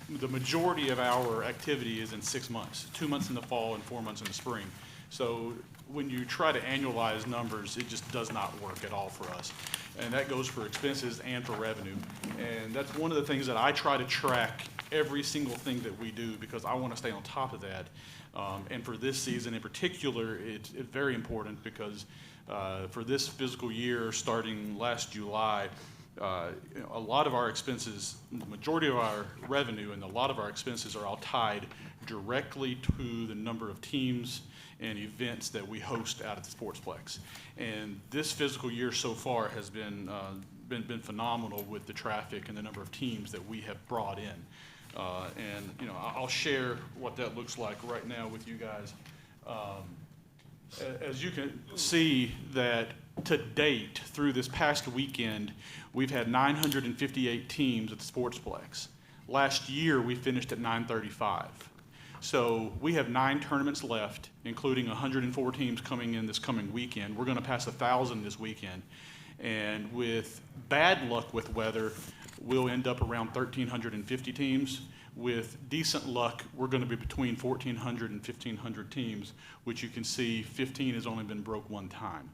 the majority of our activity is in 6 months, 2 months in the fall and 4 months in the spring. So when you try to annualize numbers, it just does not work at all for us. And that goes for expenses and for revenue. And that's one of the things that I try to track every single thing that we do, because I want to stay on top of that. And for this season in particular, it's very important because for this fiscal year, starting last July, a lot of our expenses, the majority of our revenue and a lot of our expenses are all tied directly to the number of teams and events that we host out at the Sportsplex. And this fiscal year so far has been phenomenal with the traffic and the number of teams that we have brought in. And I'll share what that looks like right now with you guys. As you can see that to date, through this past weekend, we've had 958 teams at the Sportsplex. Last year, we finished at 935. So we have 9 tournaments left, including 104 teams coming in this coming weekend. We're going to pass 1,000 this weekend. And with bad luck with weather, we'll end up around 1,350 teams. With decent luck, we're going to be between 1,400 and 1,500 teams, which you can see 15 has only been broke one time.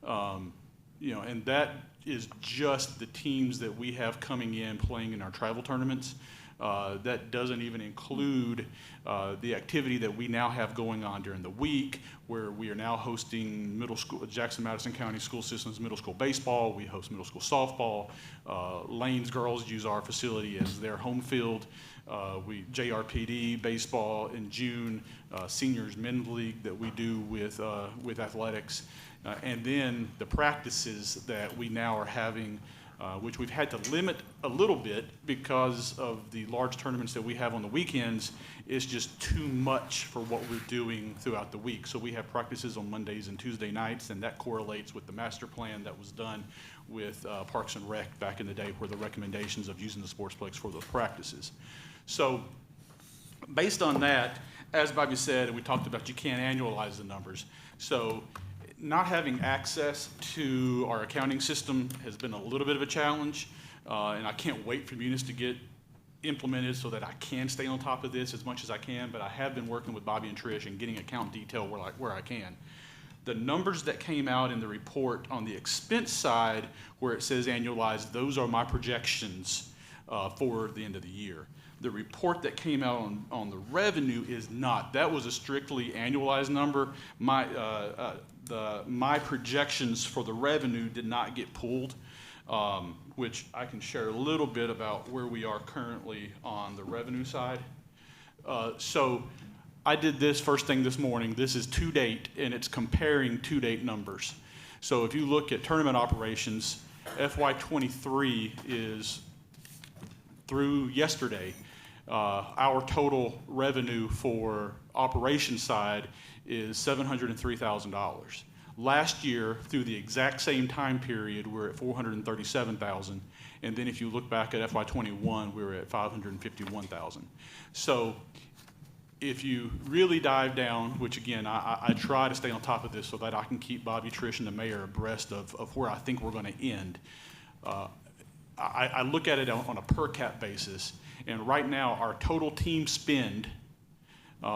And that is just the teams that we have coming in playing in our travel tournaments. That doesn't even include the activity that we now have going on during the week, where we are now hosting middle school, Jackson-Madison County School System's middle school baseball. We host middle school softball. Lane's girls use our facility as their home field. JRPD baseball in June, seniors men's league that we do with athletics, and then the practices that we now are having, which we've had to limit a little bit because of the large tournaments that we have on the weekends. Is just too much for what we're doing throughout the week. So we have practices on Mondays and Tuesday nights, and that correlates with the master plan that was done with Parks and Rec back in the day, where the recommendations of using the Sportsplex for those practices. So based on that, as Bobby said, and we talked about, you can't annualize the numbers. So not having access to our accounting system has been a little bit of a challenge, and I can't wait for Munis to get implemented so that I can stay on top of this as much as I can, but I have been working with Bobby and Trish and getting account detail where I can. The numbers that came out in the report on the expense side, where it says annualized, those are my projections for the end of the year. The report that came out on the revenue is not. That was a strictly annualized number. My projections for the revenue did not get pulled, which I can share a little bit about where we are currently on the revenue side. So I did this first thing this morning. This is to date, and it's comparing to date numbers. So if you look at tournament operations, FY23 is through yesterday. Our total revenue for operations side is $703,000. Last year, through the exact same time period, we're at $437,000. And then if you look back at FY21, we were at $551,000. So if you really dive down, which again, I try to stay on top of this so that I can keep Bobby, Trish, and the mayor abreast of where I think we're going to end. I look at it on a per cap basis, and right now our total team spend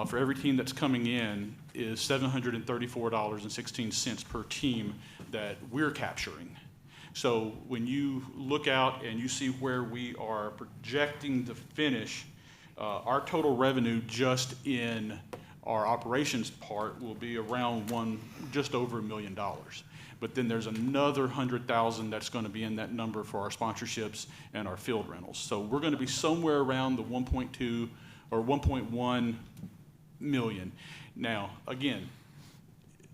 for every team that's coming in is $734.16 per team that we're capturing. So when you look out and you see where we are projecting to finish, our total revenue just in our operations part will be around just over $1 million. But then there's another 100,000 that's going to be in that number for our sponsorships and our field rentals. So we're going to be somewhere around the 1.2 or 1.1 million. Now, again,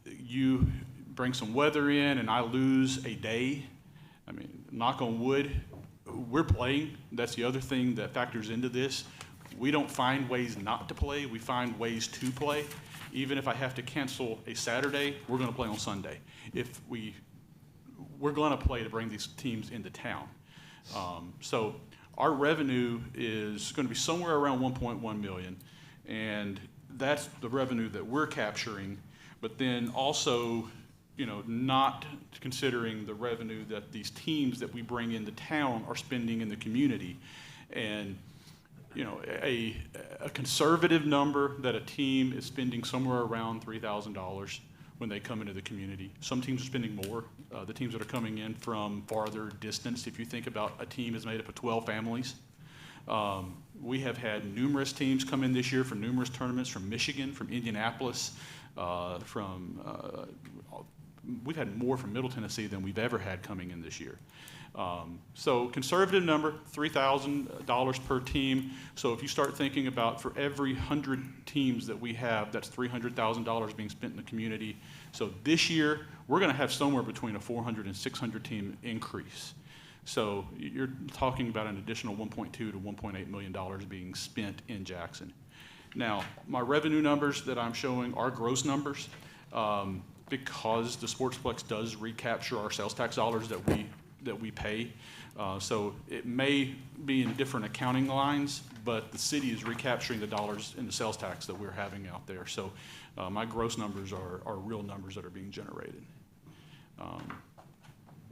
you bring some weather in and I lose a day. I mean, knock on wood, we're playing. That's the other thing that factors into this. We don't find ways not to play. We find ways to play. Even if I have to cancel a Saturday, we're going to play on Sunday. If we're going to play to bring these teams into town. So our revenue is going to be somewhere around 1.1 million, and that's the revenue that we're capturing. But then also, not considering the revenue that these teams that we bring into town are spending in the community. And a conservative number that a team is spending somewhere around $3,000 when they come into the community. Some teams are spending more. The teams that are coming in from farther distance, if you think about a team is made up of 12 families. We have had numerous teams come in this year for numerous tournaments from Michigan, from Indianapolis, from we've had more from Middle Tennessee than we've ever had coming in this year. So conservative number, $3,000 per team. So if you start thinking about for every 100 teams that we have, that's $300,000 being spent in the community. So this year, we're going to have somewhere between a 400 and 600 team increase. So you're talking about an additional $1.2 to $1.8 million being spent in Jackson. Now, my revenue numbers that I'm showing are gross numbers because the Sportsplex does recapture our sales tax dollars that we pay. So it may be in different accounting lines, but the city is recapturing the dollars in the sales tax that we're having out there. So my gross numbers are real numbers that are being generated.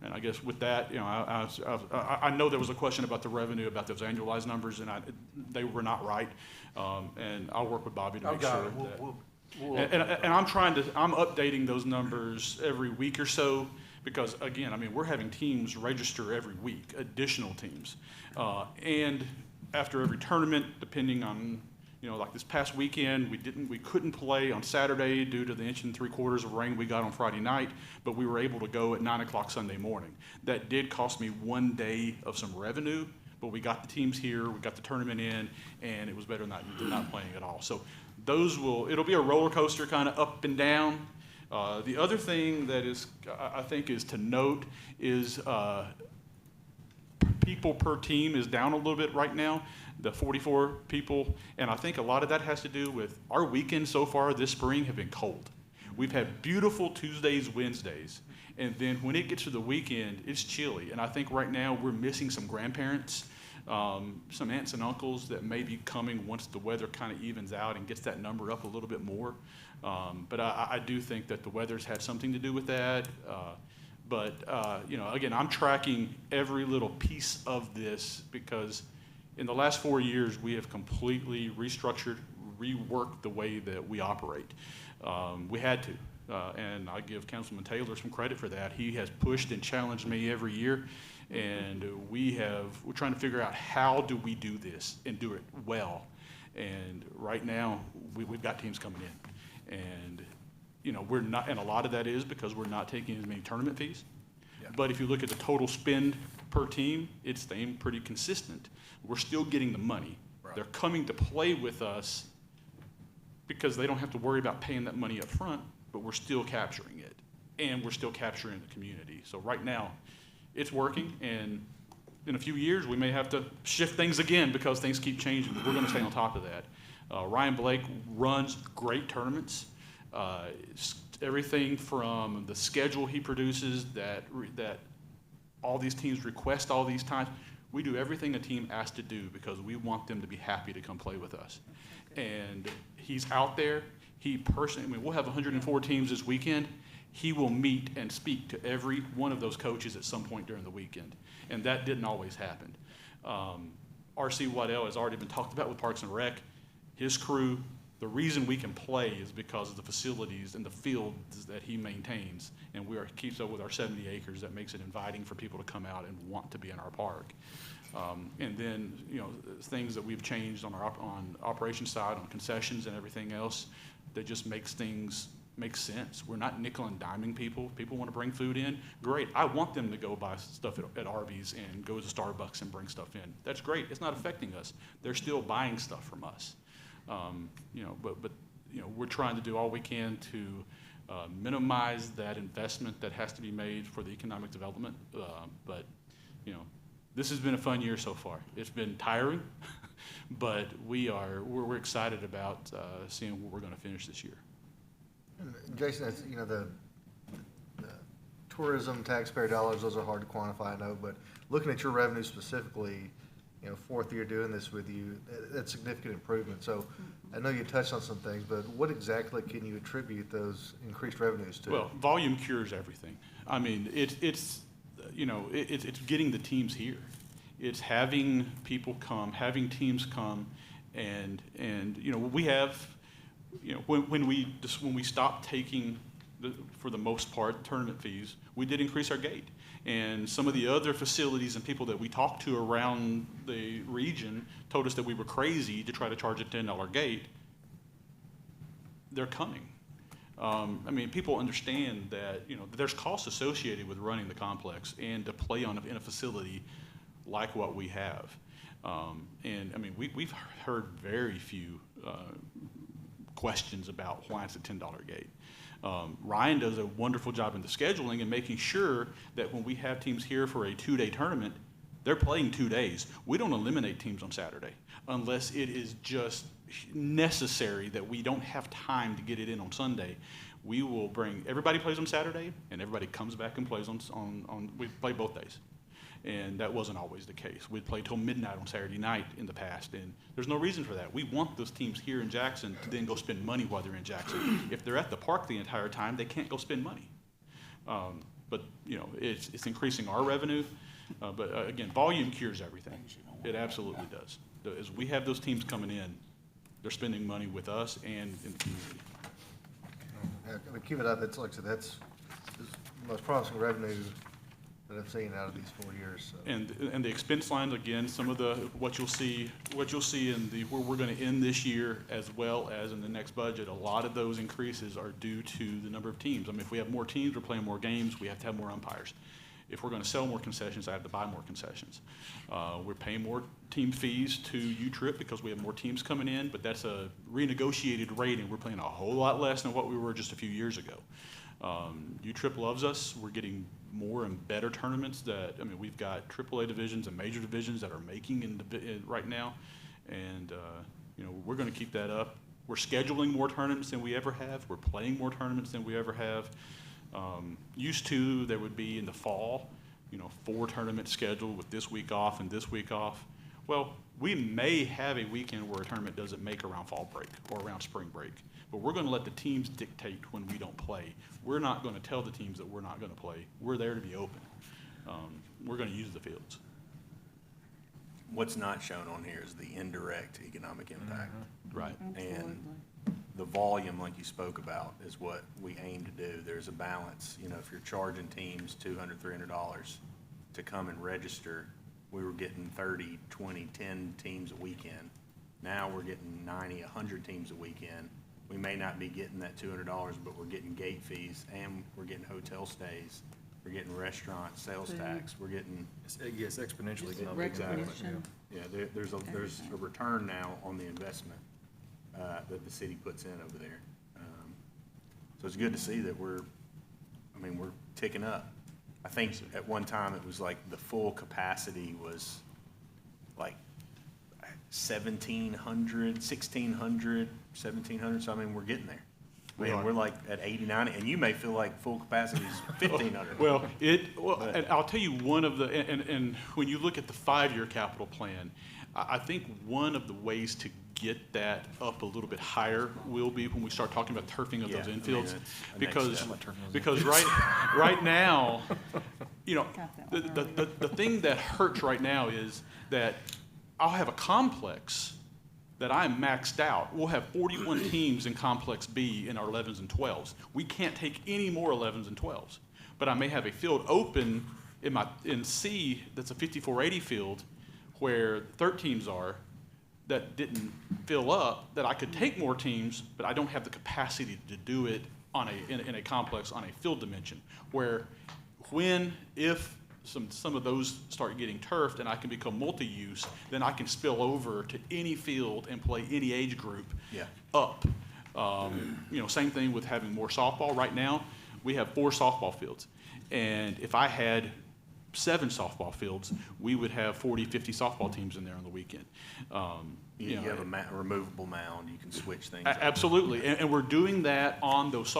And I guess with that, you know, I know there was a question about the revenue, about those annualized numbers, and they were not right. And I'll work with Bobby to make sure that. And I'm updating those numbers every week or so, because again, I mean, we're having teams register every week, additional teams. And after every tournament, depending on, you know, like this past weekend, we couldn't play on Saturday due to the 1 3/4 of rain we got on Friday night, but we were able to go at 9 o'clock Sunday morning. That did cost me 1 day of some revenue, but we got the teams here, we got the tournament in, and it was better than not playing at all. So it'll be a roller coaster kind of up and down. The other thing that I think is to note is people per team is down a little bit right now, the 44 people, and I think a lot of that has to do with our weekends so far this spring have been cold. We've had beautiful Tuesdays, Wednesdays, and then when it gets to the weekend, it's chilly, and I think right now we're missing some grandparents, some aunts and uncles that may be coming once the weather kind of evens out and gets that number up a little bit more. But I do think that the weather's had something to do with that. But you know, again, I'm tracking every little piece of this because in the last 4 years, we have completely restructured, reworked the way that we operate. We had to, and I give Councilman Taylor some credit for that. He has pushed and challenged me every year, and we're trying to figure out how do we do this and do it well. And right now, we've got teams coming in, and you know, we're not, and a lot of that is because we're not taking as many tournament fees. Yeah. But if you look at the total spend per team, it's staying pretty consistent. We're still getting the money. Right. They're coming to play with us because they don't have to worry about paying that money up front, but we're still capturing it, and we're still capturing the community. So right now, it's working, and in a few years, we may have to shift things again because things keep changing, but we're gonna stay on top of that. Ryan Blake runs great tournaments. Everything from the schedule he produces that all these teams request all these times, we do everything a team asks to do because we want them to be happy to come play with us. And he's out there, he personally, I mean, we'll have 104 teams this weekend. He will meet and speak to every one of those coaches at some point during the weekend. And that didn't always happen. R.C. Waddell has already been talked about with Parks and Rec. His crew, the reason we can play is because of the facilities and the fields that he maintains. And keeps up with our 70 acres that makes it inviting for people to come out and want to be in our park. And then, you know, things that we've changed on our operations side, on concessions and everything else, that just makes things make sense. We're not nickel and diming people. People want to bring food in. Great. I want them to go buy stuff at Arby's and go to Starbucks and bring stuff in. That's great. It's not affecting us. They're still buying stuff from us. You know, but you know, we're trying to do all we can to minimize that investment that has to be made for the economic development. But you know, this has been a fun year so far. It's been tiring, but we're excited about seeing where we're going to finish this year. Jason, that's, you know, the tourism taxpayer dollars, those are hard to quantify, I know, but looking at your revenue specifically, you know, 4th year doing this with you, that's significant improvement. So I know you touched on some things, but what exactly can you attribute those increased revenues to? Well, volume cures everything. I mean, it's you know, it's getting the teams here. It's having people come, having teams come, and you know, we have, you know, when we stopped taking for the most part tournament fees, we did increase our gate. And some of the other facilities and people that we talked to around the region told us that we were crazy to try to charge a $10 gate. They're coming. I mean, people understand that, there's costs associated with running the complex and to play in a facility like what we have. And I mean, we've heard very few questions about why it's a $10 gate. Ryan does a wonderful job in the scheduling and making sure that when we have teams here for a 2-day tournament, they're playing 2 days. We don't eliminate teams on Saturday unless it is just necessary that we don't have time to get it in on Sunday. We will bring, everybody plays on Saturday and everybody comes back and plays we play both days. And that wasn't always the case. We'd play till midnight on Saturday night in the past, and there's no reason for that. We want those teams here in Jackson to then go spend money while they're in Jackson. If they're at the park the entire time, they can't go spend money. But it's increasing our revenue. But again, volume cures everything. It absolutely does. As we have those teams coming in, they're spending money with us and in the community. Yeah, I mean, keep it up. It's like I said, that's the most promising revenue that I've seen out of these 4 years. So. And the expense lines, again, some of what you'll see in where we're going to end this year as well as in the next budget, a lot of those increases are due to the number of teams. I mean, if we have more teams, we're playing more games, we have to have more umpires. If we're going to sell more concessions, I have to buy more concessions. We're paying more team fees to U-Trip because we have more teams coming in, but that's a renegotiated rate, and we're paying a whole lot less than what we were just a few years ago. U-Trip loves us. We're getting more and better tournaments we've got AAA divisions and major divisions that are making right now, and we're going to keep that up. We're scheduling more tournaments than we ever have. We're playing more tournaments than we ever have. Used to, there would be in the fall, 4 tournaments scheduled with this week off and this week off. Well, we may have a weekend where a tournament doesn't make around fall break or around spring break, but we're going to let the teams dictate when we don't play. We're not going to tell the teams that we're not going to play. We're there to be open. We're going to use the fields. What's not shown on here is the indirect economic impact. Right. And the volume, like you spoke about, is what we aim to do. There's a balance. If you're charging teams $200, $300 to come and register, we were getting 30, 20, 10 teams a weekend. Now we're getting 90, 100 teams a weekend. We may not be getting that $200, but we're getting gate fees and we're getting hotel stays. We're getting restaurant sales tax. We're getting Yes, exponentially. Recognition. yeah. There's a return now on the investment that the city puts in over there. So it's good to see that we're ticking up. I think at one time it was like the full capacity was like 1,700, 1,600, 1,700. So we're getting there. We're like at 80, 90, and you may feel like full capacity is 1,500. Well, and I'll tell you and when you look at the 5-year capital plan, I think one of the ways to get that up a little bit higher will be when we start talking about turfing of those infields, because right now, the thing that hurts right now is that I'll have a complex that I'm maxed out. We'll have 41 teams in Complex B in our 11s and 12s. We can't take any more 11s and 12s. But I may have a field open in C that's a 5480 field where 13s are that didn't fill up, that I could take more teams, but I don't have the capacity to do it in a complex on a field dimension. Where if some of those start getting turfed and I can become multi-use, then I can spill over to any field and play any age group up. Same thing with having more softball. Right now, we have 4 softball fields. And if I had 7 softball fields, we would have 40, 50 softball teams in there on the weekend. You have a removable mound. You can switch things. Absolutely, and we're doing that on those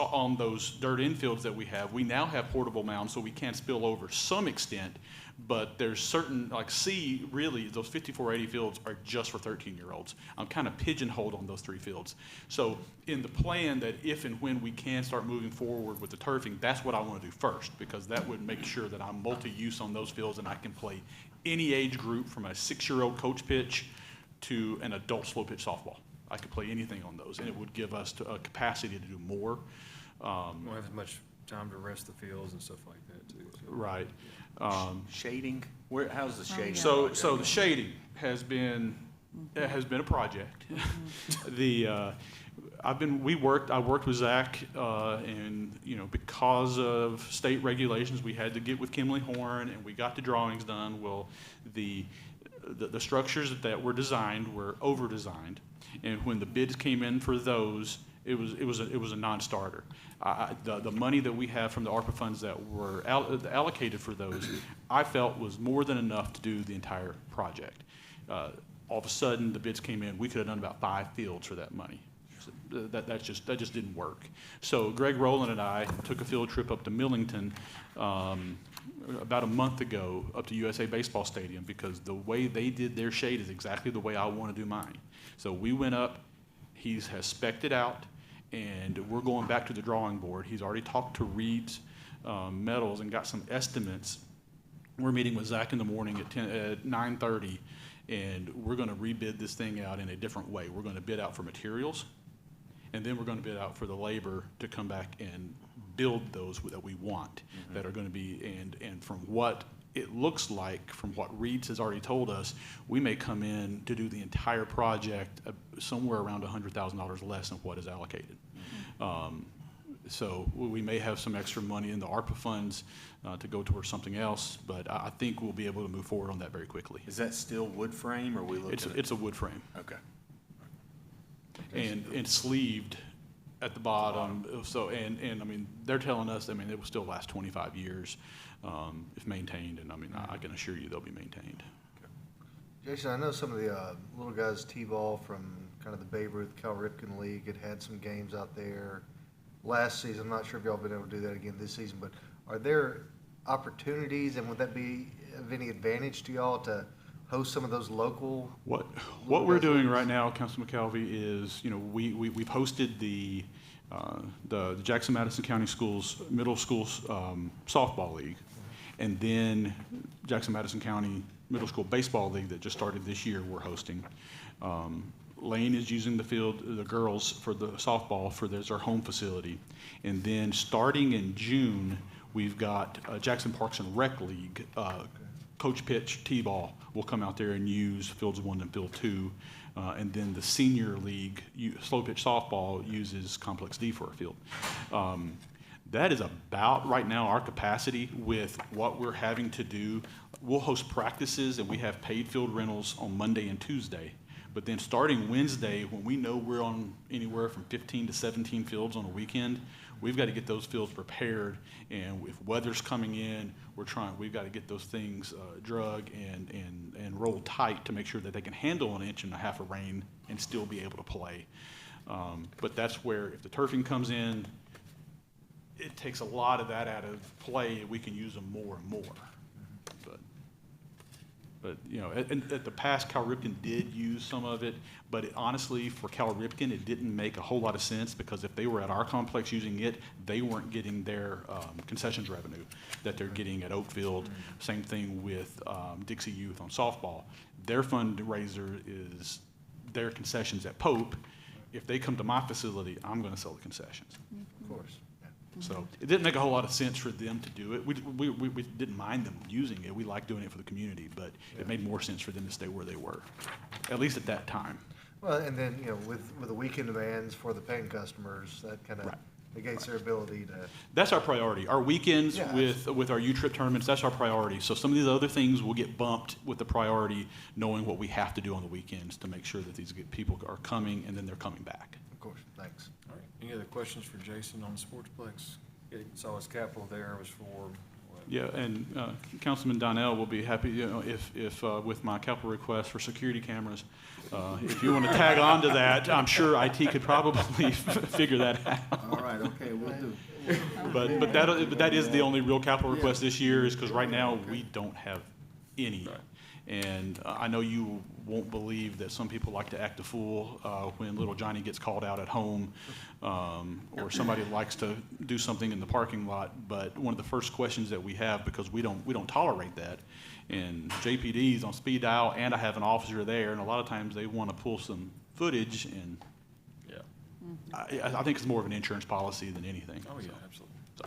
dirt infields that we have. We now have portable mounds, so we can spill over some extent. But there's certain, like C, really, those 5480 fields are just for 13-year-olds. I'm kind of pigeonholed on those 3 fields. So in the plan that if and when we can start moving forward with the turfing, that's what I want to do first, because that would make sure that I'm multi-use on those fields and I can play any age group from a 6-year-old coach pitch to an adult slow pitch softball. I could play anything on those, and it would give us a capacity to do more. We won't have as much time to rest the fields and stuff like that too. So. Right. Shading. How's the shading? So the shading has been a project. I worked with Zach, and, you know, because of state regulations, we had to get with Kimley Horn, and we got the drawings done. Well, the structures that were designed were over-designed, and when the bids came in for those, it was a non-starter. The money that we have from the ARPA funds that were allocated for those, I felt was more than enough to do the entire project. All of a sudden, the bids came in, we could have done about 5 fields for that money. So that just didn't work. So Greg Rowland and I took a field trip up to Millington about a month ago, up to USA Baseball Stadium, because the way they did their shade is exactly the way I want to do mine. So we went up, he has spec'd it out, and we're going back to the drawing board. He's already talked to Reed's Metals and got some estimates. We're meeting with Zach in the morning at 9:30, and we're going to rebid this thing out in a different way. We're going to bid out for materials, and then we're going to bid out for the labor to come back and build those that we want, that are going to be, and from what it looks like, from what Reed's has already told us, we may come in to do the entire project somewhere around $100,000 less than what is allocated. So we may have some extra money in the ARPA funds to go towards something else, but I think we'll be able to move forward on that very quickly. Is that still wood frame, or are we looking at? It's a wood frame. Okay. And sleeved at the bottom. So, and I mean, they're telling us, I mean, it will still last 25 years if maintained, and I mean, I can assure you they'll be maintained. Jason, I know some of the little guys T-ball from kind of the Babe Ruth Cal Ripken League had some games out there last season. I'm not sure if y'all been able to do that again this season, but are there opportunities, and would that be of any advantage to y'all to host some of those local? What we're doing right now, Councilman McKelvey, is, you know, we've hosted the Jackson Madison County Schools Middle Schools Softball League, and then Jackson Madison County Middle School Baseball League that just started this year we're hosting. Lane is using the field, the girls, for the softball for their home facility. And then starting in June, we've got Jackson Parks and Rec League, Coach Pitch T-ball will come out there and use fields 1 and field 2. And then the senior league, slow pitch softball, uses Complex D for a field. That is about right now our capacity with what we're having to do. We'll host practices, and we have paid field rentals on Monday and Tuesday. But then starting Wednesday, when we know we're on anywhere from 15 to 17 fields on a weekend, we've got to get those fields prepared. And if weather's coming in, we've got to get those things drug and rolled tight to make sure that they can handle 1.5 inches of rain and still be able to play. But that's where, if the turfing comes in, it takes a lot of that out of play, and we can use them more and more. But you know, at the past, Cal Ripken did use some of it, but honestly, for Cal Ripken, it didn't make a whole lot of sense, because if they were at our complex using it, they weren't getting their concessions revenue that they're getting at Oakfield. Same thing with Dixie Youth on softball. Their fundraiser is their concessions at Pope. If they come to my facility, I'm going to sell the concessions. Of course. So it didn't make a whole lot of sense for them to do it. We didn't mind them using it. We liked doing it for the community, but it made more sense for them to stay where they were, at least at that time. Well, and then, you know, with the weekend demands for the paying customers, that kind of negates their ability to. That's our priority. Our weekends Yeah, with our U-Trip tournaments, that's our priority. So some of these other things will get bumped with the priority, knowing what we have to do on the weekends to make sure that these people are coming, and then they're coming back. Of course, thanks. All right, any other questions for Jason on the Sportsplex? Saw his capital there was for what? Yeah, and Councilman Donnell will be happy, you know, if with my capital request for security cameras, if you want to tag on to that, I'm sure IT could probably figure that out. All right, okay, we'll do. But that is the only real capital request this year, is because right now we don't have any. And I know you won't believe that some people like to act a fool when little Johnny gets called out at home, or somebody likes to do something in the parking lot. But one of the first questions that we have, because we don't tolerate that, and JPD's on speed dial, and I have an officer there, and a lot of times they want to pull some footage, and I think it's more of an insurance policy than anything. Oh yeah, absolutely. So.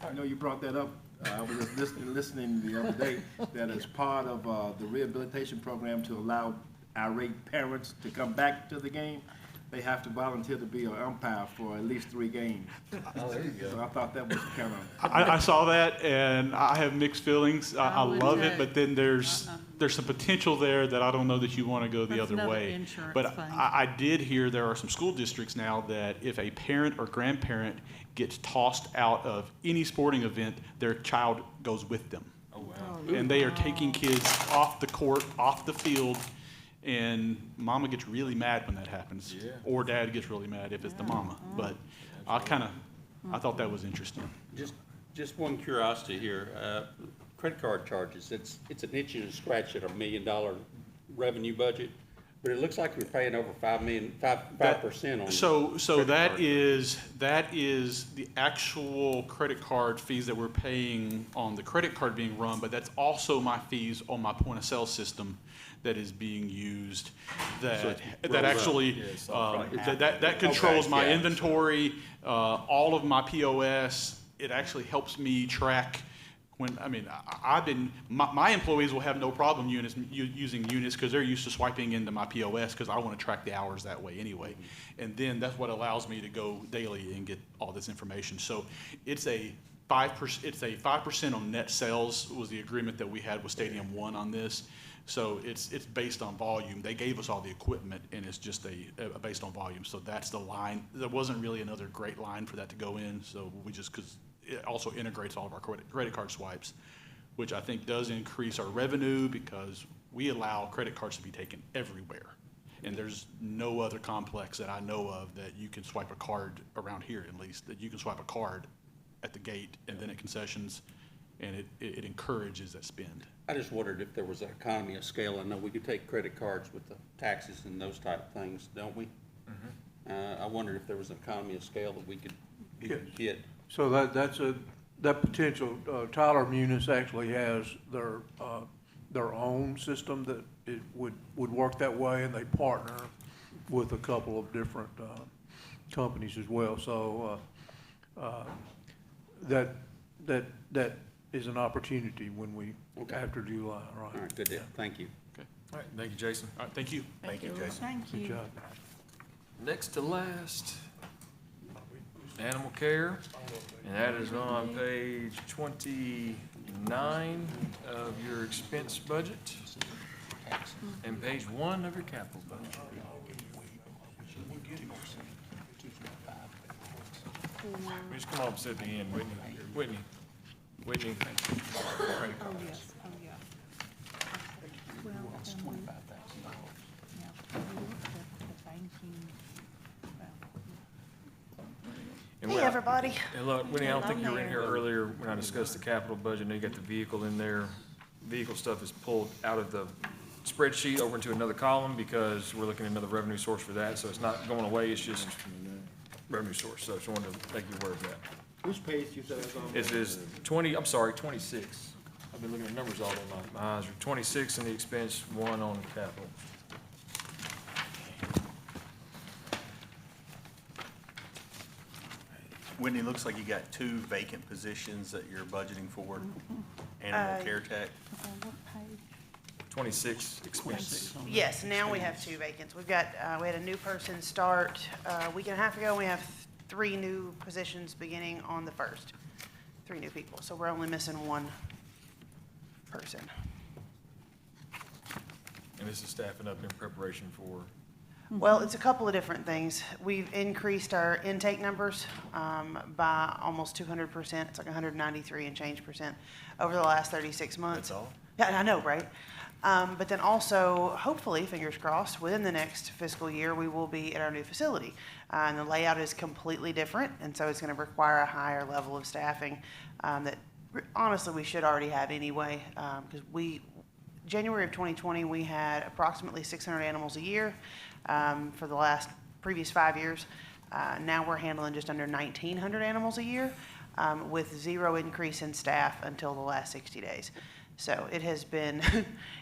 I know you brought that up. I was just listening the other day that as part of the rehabilitation program to allow irate parents to come back to the game, they have to volunteer to be an umpire for at least 3 games. Oh, there you go. So I thought that was kind of, I saw that, and I have mixed feelings. I would love it, too. but then there's some potential there that I don't know that you want to go the That's other another way. insurance But thing. I did hear there are some school districts now that if a parent or grandparent gets tossed out of any sporting event, their child goes with them. Oh, wow. And they are taking kids off the court, off the field, and mama gets really mad when that happens. Yeah. Or dad gets really mad if it's the mama. But I thought that was interesting. Just one curiosity here, credit card charges, it's an itch and a scratch at $1 million revenue budget, but it looks like we're paying over 5% on. So credit that card. is the actual credit card fees that we're paying on the credit card being run, but that's also my fees on my point of sale system that is being used, that actually, Yeah, it's probably that controls my yeah. inventory, all of my POS. It actually helps me track when, my employees will have no problem using units because they're used to swiping into my POS because I want to track the hours that way anyway. And then that's what allows me to go daily and get all this information. So it's a 5% on net sales was the agreement that we had with Stadium One on this. So it's based on volume. They gave us all the equipment, and it's just based on volume. So that's the line. There wasn't really another great line for that to go in. So we just, because it also integrates all of our credit card swipes, which I think does increase our revenue because we allow credit cards to be taken everywhere. And there's no other complex that I know of that you can swipe a card around here, at least, that you can swipe a card at the gate and then at concessions, and it encourages that spend. I just wondered if there was an economy of scale. I know we could take credit cards with the taxes and those type of things, don't we? I wondered if there was an economy of scale that we could get. So that potential, Tyler Munis actually has their own system that it would work that way, and they partner with a couple of different companies as well. So that is an opportunity when we, after July, right? All right, good deal. Thank you. Okay. All right, thank you, Jason. All right, thank you. Thank you, Jason. Thank Good you. job. Next to last, animal care, and that is on page 29 of your expense budget and page 1 of your capital budget. We just come up and sit at the end, Whitney. Oh, yes, oh, yeah. Well, That's then we- $25,000. yeah, we looked at the banking, And Hey, when I- everybody. And look, Whitney, I don't think you Hello were in here earlier when I discussed the capital budget, and you got the vehicle in there. Vehicle stuff is pulled out of the spreadsheet over into another column because we're looking at another revenue source for that, so it's not going away, it's just revenue source, so I just wanted to make you aware of that. which page you said it's on? It is 26. I've been looking at numbers all day, my eyes are 26 in the expense, 1 on the capital. Whitney, it looks like you got 2 vacant positions that you're budgeting for. Animal care tech. okay, what page? 26 expense. Yes, now we have 2 vacants. We've got, we had a new person start a week and a half ago. We have 3 new positions beginning on the 1st. 3 new people, so we're only missing 1 person. And this is staffing up in preparation for, Well, it's a couple of different things. We've increased our intake numbers by almost 200%. It's like 193 and change percent over the last 36 months. that's all? Yeah, I know, right? But then also, hopefully, fingers crossed, within the next fiscal year, we will be at our new facility. And the layout is completely different, and so it's going to require a higher level of staffing that honestly we should already have anyway. Because January of 2020, we had approximately 600 animals a year for the previous 5 years. Now we're handling just under 1,900 animals a year with 0 increase in staff until the last 60 days. So it has been,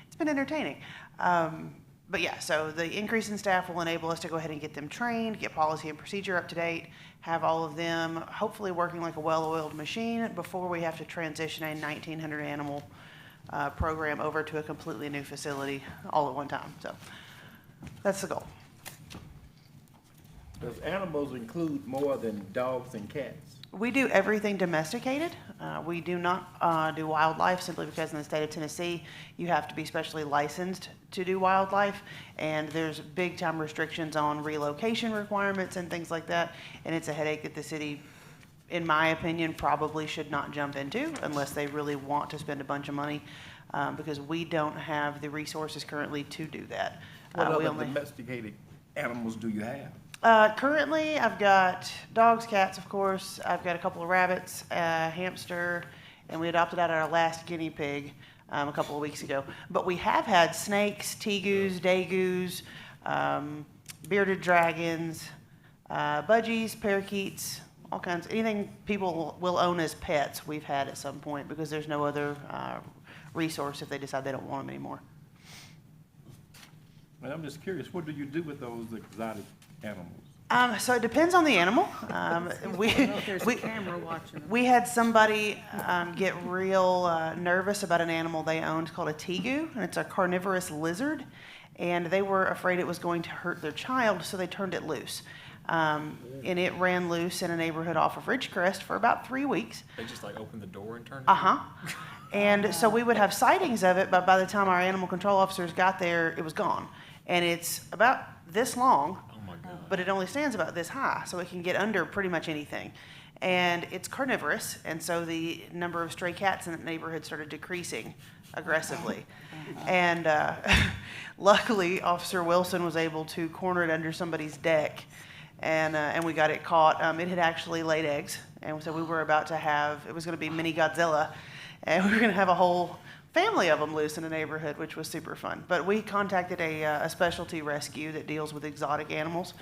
it's been entertaining. But yeah, so the increase in staff will enable us to go ahead and get them trained, get policy and procedure up to date, have all of them hopefully working like a well-oiled machine before we have to transition a 1,900 animal program over to a completely new facility all at one time. So that's the goal. Does animals include more than dogs and cats? We do everything domesticated. We do not do wildlife simply because in the state of Tennessee, you have to be specially licensed to do wildlife. And there's big time restrictions on relocation requirements and things like that. And it's a headache that the city, in my opinion, probably should not jump into unless they really want to spend a bunch of money, because we don't have the resources currently to do that. What We other only- domesticated animals do you have? Currently, I've got dogs, cats, of course. I've got a couple of rabbits, a hamster, and we adopted out our last guinea pig a couple of weeks ago. But we have had snakes, tegus, dagus, bearded dragons, budgies, parakeets, all kinds. Anything people will own as pets, we've had at some point because there's no other resource if they decide they don't want them anymore. And I'm just curious, what do you do with those exotic animals? So it depends on the animal. We had somebody get real nervous about an animal they owned called a tegu, and it's a carnivorous lizard, and they were afraid it was going to hurt their child, so they turned it loose. And it ran loose in a neighborhood off of Ridgecrest for about 3 weeks. They just like opened the door and turned it? Uh-huh. And so we would have sightings of it, but by the time our animal control officers got there, it was gone. And it's about this long, but it only stands about this high, so it can get under pretty much anything. And it's carnivorous, and so the number of stray cats in the neighborhood started decreasing aggressively. And luckily, Officer Wilson was able to corner it under somebody's deck, and we got it caught. It had actually laid eggs, and so we were about to have, it was going to be mini Godzilla, and we were going to have a whole family of them loose in the neighborhood, which was super fun. But we contacted a specialty rescue that deals with exotic animals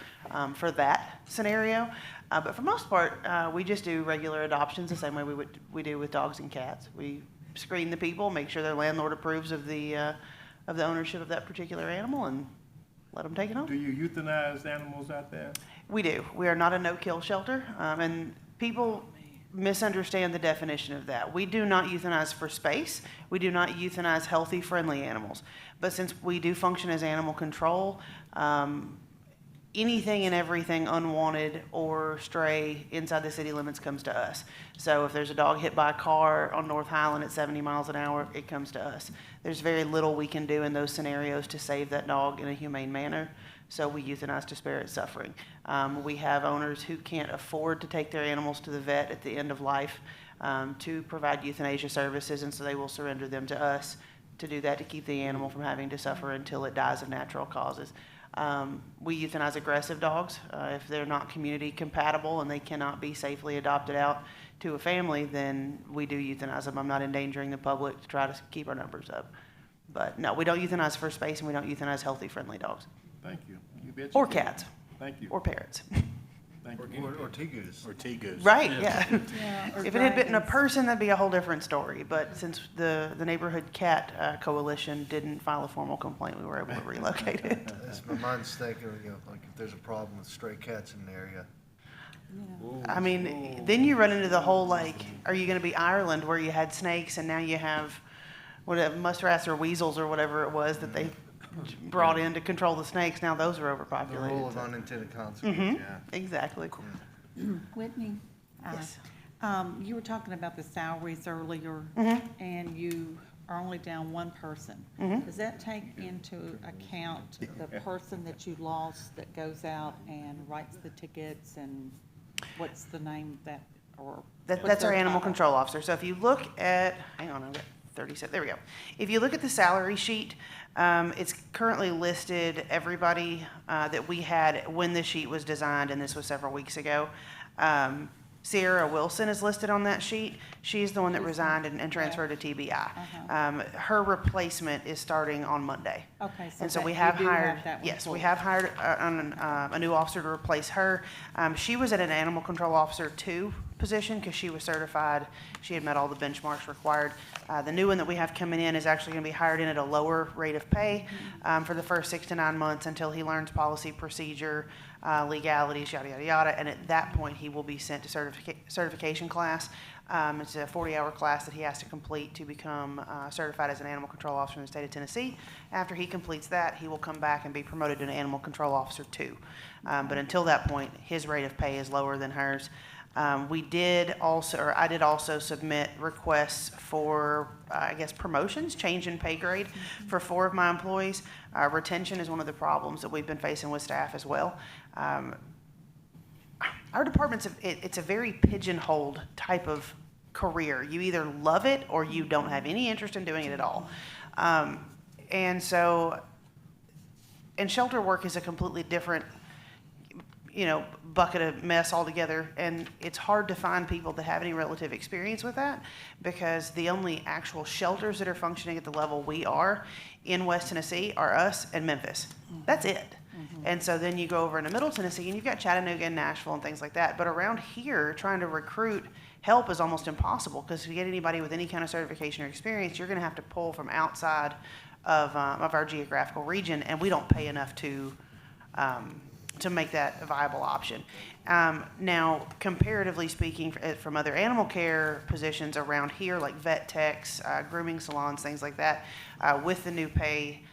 for that scenario. But for most part, we just do regular adoptions the same way we do with dogs and cats. We screen the people, make sure their landlord approves of the ownership of that particular animal, and let them take it home. Do you euthanize animals out there? We do. We are not a no-kill shelter, and people misunderstand the definition of that. We do not euthanize for space. We do not euthanize healthy, friendly animals. But since we do function as animal control, anything and everything unwanted or stray inside the city limits comes to us. So if there's a dog hit by a car on North Highland at 70 miles an hour, it comes to us. There's very little we can do in those scenarios to save that dog in a humane manner. So we euthanize to spare its suffering. We have owners who can't afford to take their animals to the vet at the end of life to provide euthanasia services, and so they will surrender them to us to do that, to keep the animal from having to suffer until it dies of natural causes. We euthanize aggressive dogs. If they're not community compatible and they cannot be safely adopted out to a family, then we do euthanize them. I'm not endangering the public to try to keep our numbers up. But no, we don't euthanize for space, and we don't euthanize healthy, friendly dogs. Thank you. You bet you Or can. cats. Thank you. Or parrots. Thank you. Or tegus. Or tegus. Right, yeah. Yeah, or If it had been a dragons. person, that'd be a whole different story. But since the neighborhood cat coalition didn't file a formal complaint, we were able to relocate it. That's my mind's thinking, like if there's a problem with stray cats in the area. I mean, then you run into the whole, like, are you gonna be Ireland where you had snakes and now you have whatever, muskrats or weasels or whatever it was that they brought in to control the snakes. Now those are The overpopulated. rule of so- unintended consequence, Mhm, yeah. exactly. Whitney, Yes. you were talking about the salaries earlier, and you are only down one person. Does that take into account the person that you lost that goes out and writes the tickets, and what's the name of that, or? what's That's our their animal title? control officer. So if you look at, hang on, I've got 37, there we go. If you look at the salary sheet, it's currently listed everybody that we had when the sheet was designed, and this was several weeks ago. Sierra Wilson is listed on that sheet. She's the one that resigned and transferred to TBI. Her replacement is starting on Monday. Okay, so And so that- we you have do have hired, that one yes, we full. have hired a new officer to replace her. She was at an animal control officer 2 position because she was certified. She had met all the benchmarks required. The new one that we have coming in is actually going to be hired in at a lower rate of pay for the first 6 to 9 months until he learns policy, procedure, legalities, yada, yada, yada. And at that point, he will be sent to certification class. It's a 40-hour class that he has to complete to become certified as an animal control officer in the state of Tennessee. After he completes that, he will come back and be promoted to an animal control officer too. But until that point, his rate of pay is lower than hers. I did also submit requests for, I guess, promotions, change in pay grade for 4 of my employees. Retention is one of the problems that we've been facing with staff as well. Our department's, it's a very pigeonholed type of career. You either love it or you don't have any interest in doing it at all. And shelter work is a completely different, bucket of mess altogether. And it's hard to find people that have any relative experience with that, because the only actual shelters that are functioning at the level we are in West Tennessee are us and Memphis. That's it. And so then you go over into Middle Tennessee and you've got Chattanooga and Nashville and things like that. But around here, trying to recruit help is almost impossible, because if you get anybody with any kind of certification or experience, you're going to have to pull from outside of our geographical region, and we don't pay enough to make that a viable option. Now, comparatively speaking, from other animal care positions around here, like vet techs, grooming salons, things like that, with the new pay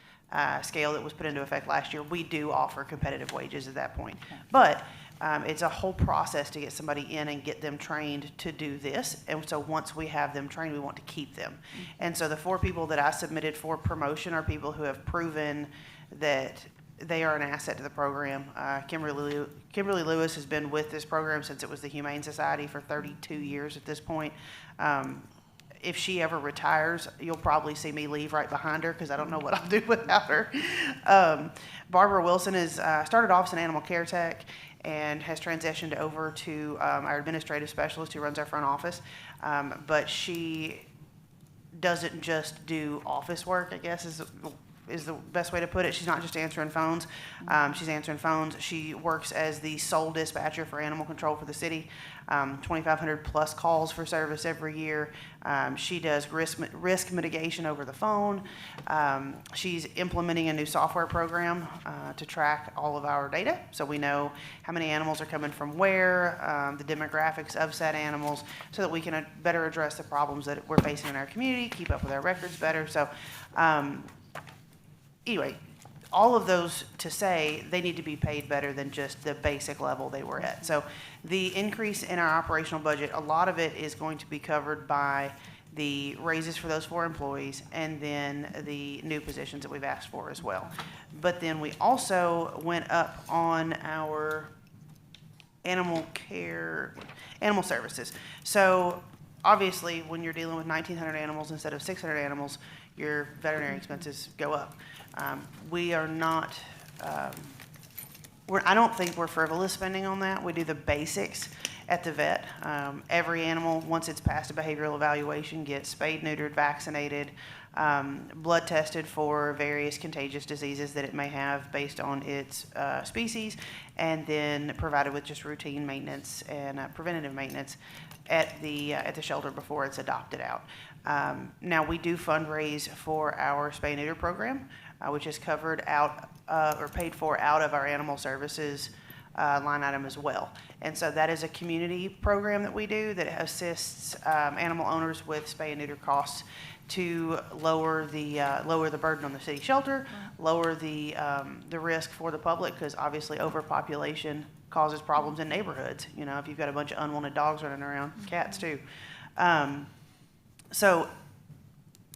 scale that was put into effect last year, we do offer competitive wages at that point. But it's a whole process to get somebody in and get them trained to do this. And so once we have them trained, we want to keep them. And so the 4 people that I submitted for promotion are people who have proven that they are an asset to the program. Kimberly Lewis has been with this program since it was the Humane Society for 32 years at this point. If she ever retires, you'll probably see me leave right behind her, because I don't know what I'll do without her. Barbara Wilson has started off as an animal care tech and has transitioned over to our administrative specialist who runs our front office. But she doesn't just do office work, I guess is the best way to put it. She's not just answering phones. She's answering phones. She works as the sole dispatcher for animal control for the city. 2,500 plus calls for service every year. She does risk mitigation over the phone. She's implementing a new software program to track all of our data, so we know how many animals are coming from where, the demographics of said animals, so that we can better address the problems that we're facing in our community, keep up with our records better. So anyway, all of those to say they need to be paid better than just the basic level they were at. So the increase in our operational budget, a lot of it is going to be covered by the raises for those 4 employees and then the new positions that we've asked for as well. But then we also went up on our animal services. So obviously, when you're dealing with 1,900 animals instead of 600 animals, your veterinary expenses go up. We are not, I don't think we're frivolous spending on that. We do the basics at the vet. Every animal, once it's passed a behavioral evaluation, gets spayed, neutered, vaccinated, blood tested for various contagious diseases that it may have based on its species, and then provided with just routine maintenance and preventative maintenance at the shelter before it's adopted out. Now, we do fundraise for our spay-neuter program, which is covered out or paid for out of our animal services line item as well. And so that is a community program that we do that assists animal owners with spay and neuter costs to lower the burden on the city shelter, lower the risk for the public, because obviously overpopulation causes problems in neighborhoods. If you've got a bunch of unwanted dogs running around, cats too. So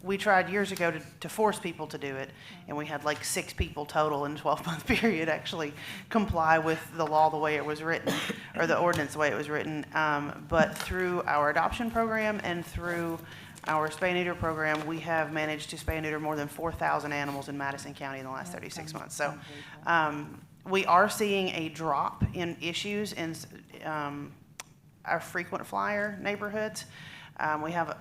we tried years ago to force people to do it, and we had like 6 people total in a 12-month period actually comply with the law the way it was written, or the ordinance the way it was written. But through our adoption program and through our spay-neuter program, we have managed to spay and neuter more than 4,000 animals in Madison County in the last 36 months. So we are seeing a drop in issues in our frequent flyer neighborhoods. We have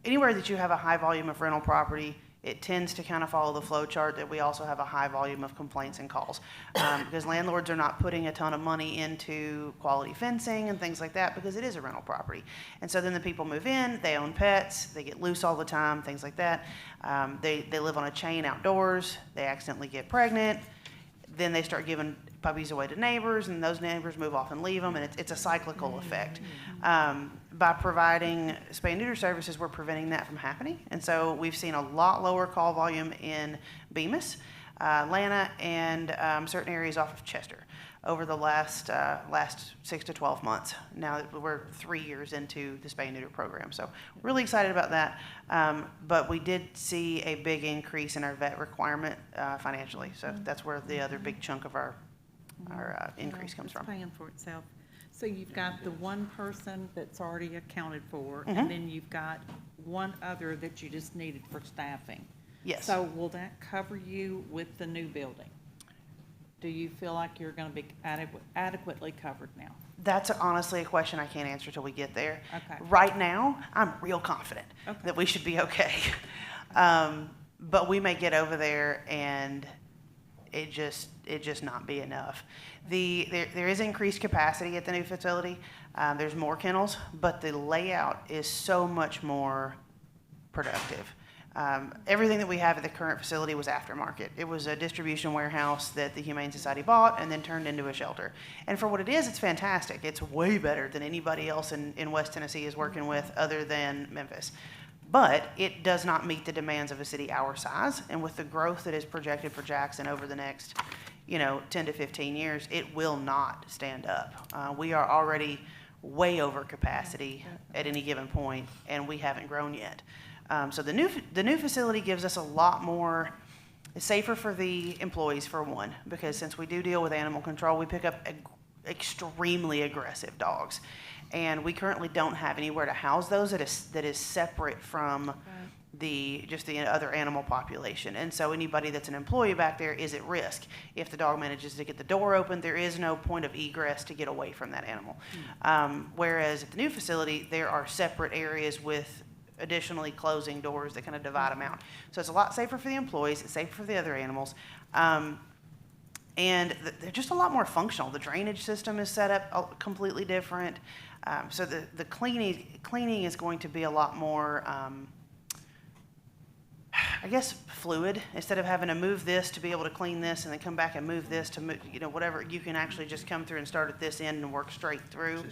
anywhere that you have a high volume of rental property, it tends to kind of follow the flow chart that we also have a high volume of complaints and calls, because landlords are not putting a ton of money into quality fencing and things like that, because it is a rental property. And so then the people move in, they own pets, they get loose all the time, things like that. They live on a chain outdoors, they accidentally get pregnant, then they start giving puppies away to neighbors, and those neighbors move off and leave them, and it's a cyclical effect. By providing spay and neuter services, we're preventing that from happening. And so we've seen a lot lower call volume in Bemis, Atlanta, and certain areas off of Chester over the last 6 to 12 months. Now that we're 3 years into the spay and neuter program, so really excited about that. But we did see a big increase in our vet requirement financially, so that's where the other big chunk of our increase comes from. It's paying for itself. So you've got the one person that's already accounted for, Mhm. and then you've got one other that you just needed for staffing. Yes. So will that cover you with the new building? Do you feel like you're gonna be adequately covered now? That's honestly a question I can't answer till we get there. Okay. Right now, I'm real confident that we should be okay. But we may get over there and it just not be enough. There is increased capacity at the new facility. There's more kennels, but the layout is so much more productive. Everything that we have at the current facility was aftermarket. It was a distribution warehouse that the Humane Society bought and then turned into a shelter. And for what it is, it's fantastic. It's way better than anybody else in West Tennessee is working with other than Memphis. But it does not meet the demands of a city our size. And with the growth that is projected for Jackson over the next, 10 to 15 years, it will not stand up. We are already way over capacity at any given point, and we haven't grown yet. So the new facility gives us a lot more. It's safer for the employees, for one, because since we do deal with animal control, we pick up extremely aggressive dogs, and we currently don't have anywhere to house those that is separate from the other animal population. And so anybody that's an employee back there is at risk. If the dog manages to get the door open, there is no point of egress to get away from that animal. Whereas at the new facility, there are separate areas with additionally closing doors that kind of divide them out. So it's a lot safer for the employees, it's safer for the other animals. And they're just a lot more functional. The drainage system is set up completely different. So the cleaning is going to be a lot more, fluid. Instead of having to move this to be able to clean this and then come back and move this to move, whatever, you can actually just come through and start at this end and work straight through.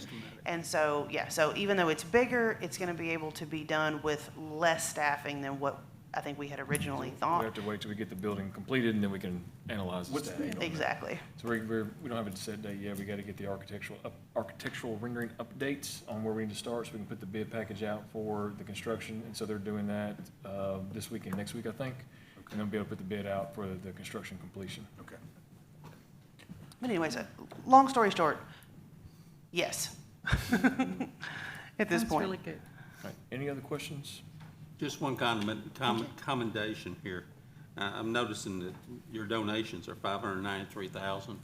And so, so even though it's bigger, it's going to be able to be done with less staffing than what I think we had originally thought. We have to wait till we get the building completed, and then we can analyze the staffing on that. Exactly. So we don't have a set date yet. We got to get the architectural rendering updates on where we need to start, so we can put the bid package out for the construction. And so they're doing that this week and next week, I think. And they'll be able to put the bid out for the construction completion. Okay. But anyways, long story short, yes. At this Sounds point. really good. All right. Any other questions? Just one commendation here. I'm noticing that your donations are $593,000.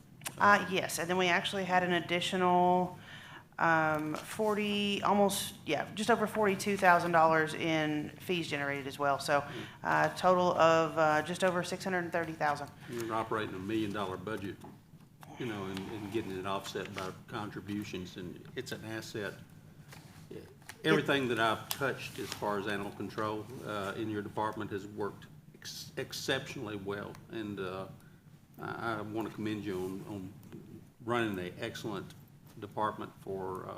Yes, and then we actually had an additional just over $42,000 in fees generated as well. So total of just over $630,000. You're operating $1 million budget, and getting it offset by contributions, and it's an asset. Everything that I've touched as far as animal control in your department has worked exceptionally well, and I want to commend you on running an excellent department for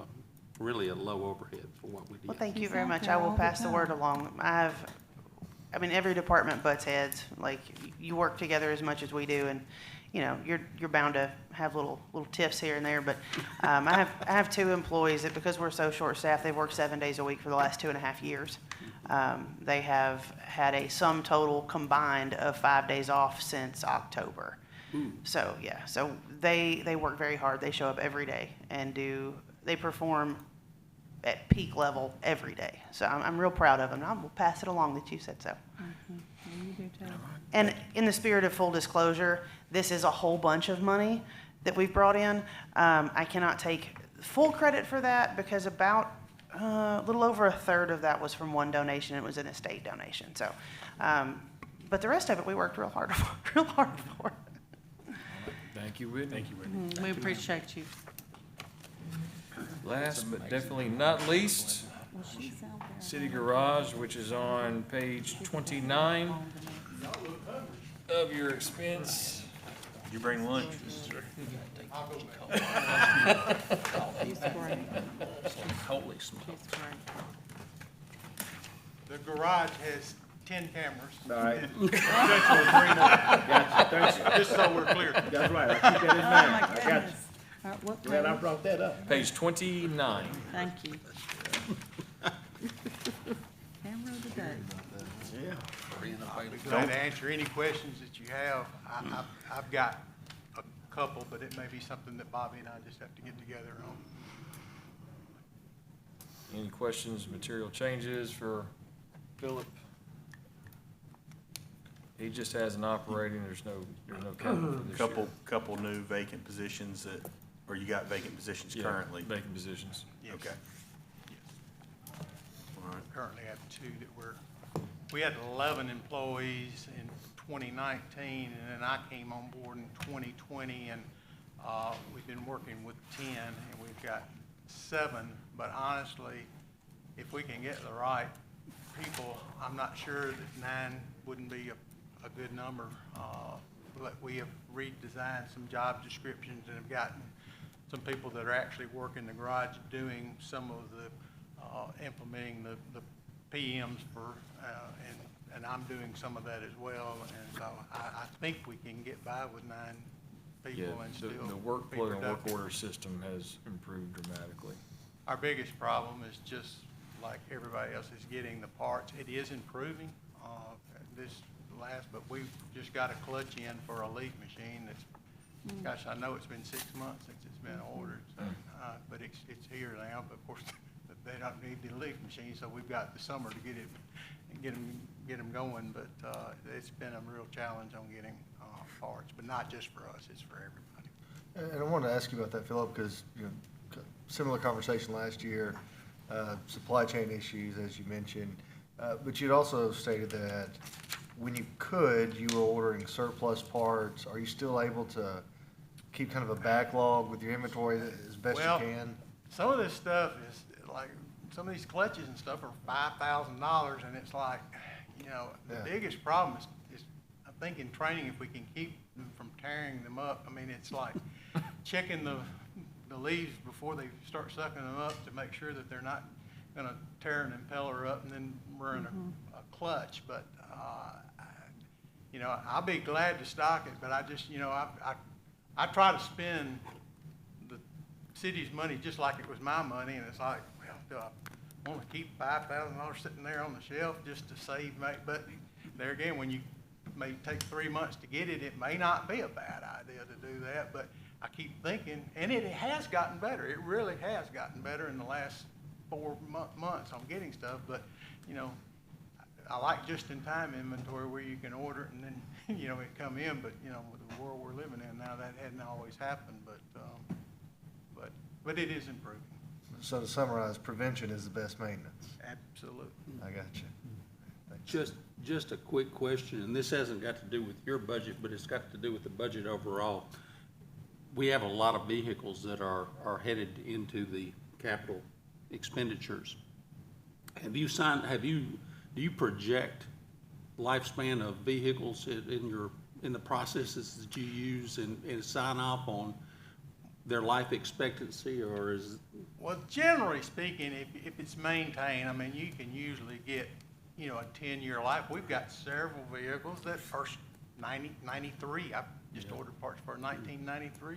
really a low overhead for what we did. Well, thank you He's very out much. there I will all the pass the word time. along. Every department butts heads. Like, you work together as much as we do, and you're bound to have little tiffs here and there. But I have two employees that, because we're so short-staffed, they've worked 7 days a week for the last 2.5 years. They have had a sum total combined of 5 days off since October. So they work very hard. They show up every day and they perform at peak level every day. So I'm real proud of them. I will pass it along that you said so. You do too. And in the spirit of full disclosure, this is a whole bunch of money that we've brought in. I cannot take full credit for that, because about a little over a third of that was from one donation. It was an estate donation. So, but the rest of it we worked real hard for. Thank you, Whitney. Thank you, Whitney. We appreciate you. Last but definitely not least, Well, she's out there. City Garage, which is on page 29 of your expense you bring lunch? He's great. Holy smokes. He's great. The garage has 10 cameras. All right. Potentially 3 more. Gotcha, thank you. Just so we're clear. That's right, I keep that in Oh, mind. my I got you. goodness. What Glad I page? brought that up. Page 29. Thank you. Camera of the day. Yeah. I'll be glad to answer any questions that you have. I've got a couple, but it may be something that Bobby and I just have to get together on. Any questions, material changes for Philip? He just has an operating, there's no capital for this year. Couple new vacant positions that, or you got vacant positions Yeah, currently? vacant positions. Yes. Okay. All right. Currently have 2 that we had 11 employees in 2019, and then I came on board in 2020, and we've been working with 10, and we've got 7. But honestly, if we can get the right people, I'm not sure that 9 wouldn't be a good number. But we have redesigned some job descriptions and have gotten some people that are actually working the garage doing some of the implementing the PMs for, and I'm doing some of that as well. And so I think we can get by with 9 people Yeah, and the still be workflow and work productive. order system has improved dramatically. Our biggest problem is just like everybody else is getting the parts. It is improving, but we've just got a clutch in for a leaf machine that's, gosh, I know it's been 6 months since it's been ordered, so, but it's here now, but of course, they don't need the leaf machine, so we've got the summer to get it, get them going, but, it's been a real challenge on getting, parts, but not just for us, it's for everybody. And I wanted to ask you about that, Philip, because, similar conversation last year, supply chain issues, as you mentioned, but you'd also stated that when you could, you were ordering surplus parts. Are you still able to keep kind of a backlog with your inventory as best you Well, can? some of this stuff is like, some of these clutches and stuff are $5,000, and it's like, the Yeah. biggest problem is I think in training, if we can keep them from tearing them up. I mean, it's like checking the leaves before they start sucking them up to make sure that they're not gonna tear an impeller up and then ruin a clutch. But, I'll be glad to stock it, but I just, I try to spend the city's money just like it was my money, and it's like, well, do I want to keep $5,000 sitting there on the shelf just to save, but there again, when you may take 3 months to get it, it may not be a bad idea to do that, but I keep thinking, and it has gotten better. It really has gotten better in the last 4 months on getting stuff, but, I like just-in-time inventory where you can order it and then, it come in, but, with the world we're living in now, that hadn't always happened, but it is improving. So to summarize, prevention is the best maintenance. Absolutely. I got you. Just a quick question, and this hasn't got to do with your budget, but it's got to do with the budget overall. We have a lot of vehicles that are headed into the capital expenditures. Do you project lifespan of vehicles in the processes that you use and sign off on their life expectancy, or is? Well, generally speaking, if it's maintained, I mean, you can usually get, a 10-year life. We've got several vehicles that are 93. I just ordered parts for a 1993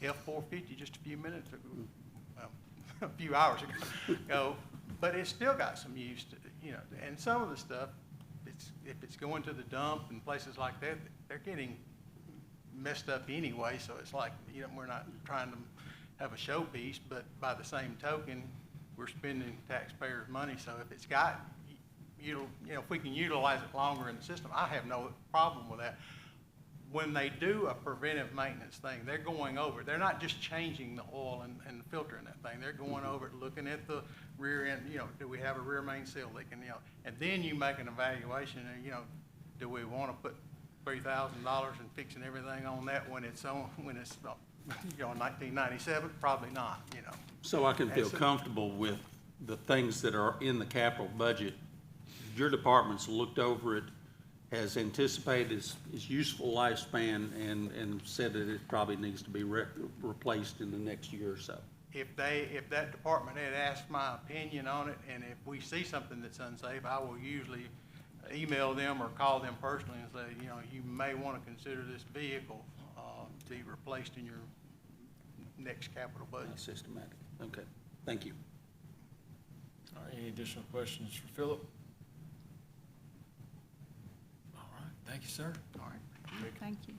F-450 just a few minutes ago, well, a few hours ago. But it's still got some use to, and some of the stuff, if it's going to the dump and places like that, they're getting messed up anyway, so it's like, we're not trying to have a showpiece, but by the same token, we're spending taxpayers' money, so if it's got, if we can utilize it longer in the system, I have no problem with that. When they do a preventive maintenance thing, they're going over, they're not just changing the oil and the filter in that thing, they're going over it, looking at the rear end, do we have a rear main seal leaking, and then you make an evaluation, and, do we want to put $3,000 and fixing everything on that when it's 1997? Probably not, So I can feel comfortable with the things that are in the capital budget. Your department's looked over it, has anticipated its useful lifespan and said that it probably needs to be replaced in the next year or so. If that department had asked my opinion on it, and if we see something that's unsafe, I will usually email them or call them personally and say, you know, you may want to consider this vehicle to be replaced in your next capital budget. That's systematic. Okay, thank you. All right, any additional questions for Philip? All right, thank you, sir. All right. Thank you.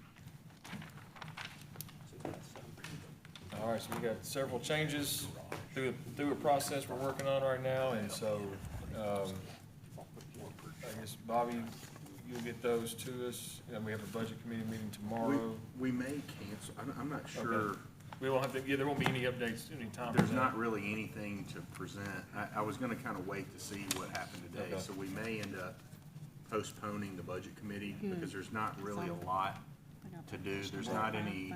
All right, so we got several changes through a process we're working on right now, and so, I guess, Bobby, you'll get those to us, and we have a budget committee meeting tomorrow. We may cancel, I'm not sure. Okay. We won't have to, yeah, there won't be any updates anytime. There's not really anything to present. I was gonna kind of wait to see what happened today, Okay. so we may end up postponing the budget committee because there's not really a lot to do. There's not any,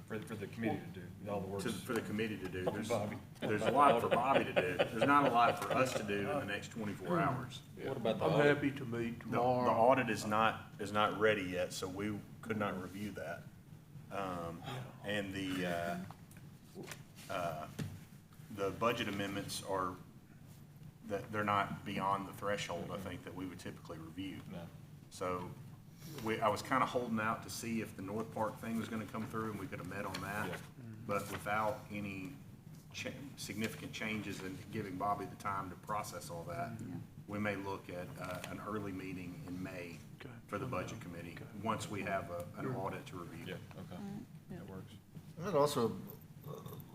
For the committee to do, all the work. for the committee to do. There's, Bobby. there's a lot for Bobby to do. There's not a lot for us to do in the next 24 hours. What about the I'm audit? happy to meet The tomorrow. audit is not ready yet, so we could not review that. And the budget amendments are, they're not beyond the threshold, I think, that we would typically review. No. So I was kind of holding out to see if the North Park thing was gonna come through and we could have met on that. Yeah. But without any significant changes and giving Bobby the time to process all that, we may look at an early meeting in May Okay. for the budget committee, once we have an audit to review. Yeah, okay, that works. I'd also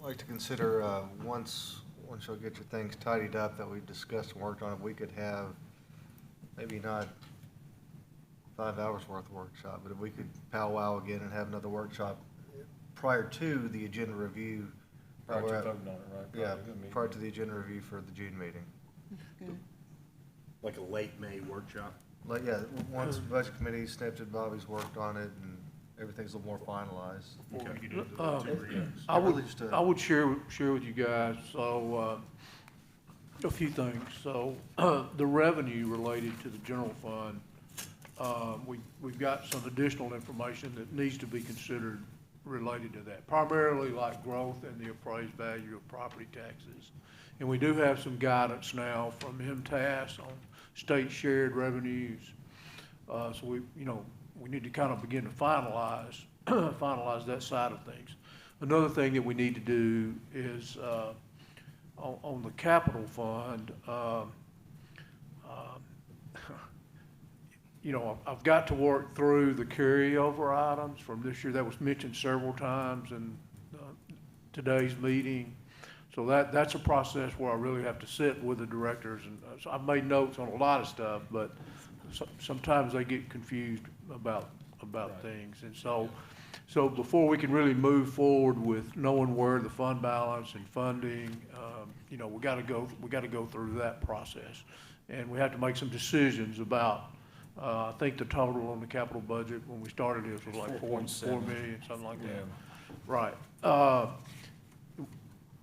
like to consider, once you'll get your things tidied up that we've discussed and worked on, if we could have, maybe not 5 hours worth of workshop, but if we could powwow again and have another workshop prior to the agenda review. Prior to We're at- voting on it, right? Yeah, Prior to the meeting. prior to the agenda review for the June meeting. Good. Like a late May workshop? Like, yeah, once the budget committee snipped it, Bobby's worked on it, and everything's a little more finalized. Before we get into Uh, the two readings. I Really would, just I would share with you guys, so, a few things. So, the revenue related to the general fund, we've got some additional information that needs to be considered related to that, primarily like growth and the appraised value of property taxes. And we do have some guidance now from MTAS on state shared revenues. So we need to kind of begin to finalize that side of things. Another thing that we need to do is, on the capital fund, I've got to work through the carryover items from this year. That was mentioned several times in today's meeting. So that's a process where I really have to sit with the directors, and so I've made notes on a lot of stuff, but sometimes they get confused about things. And so before we can really move forward with knowing where the fund balance and funding, we gotta go through that process. And we have to make some decisions about, I think the total on the capital budget when we started this was like 4 million, something like that. Yeah. Right.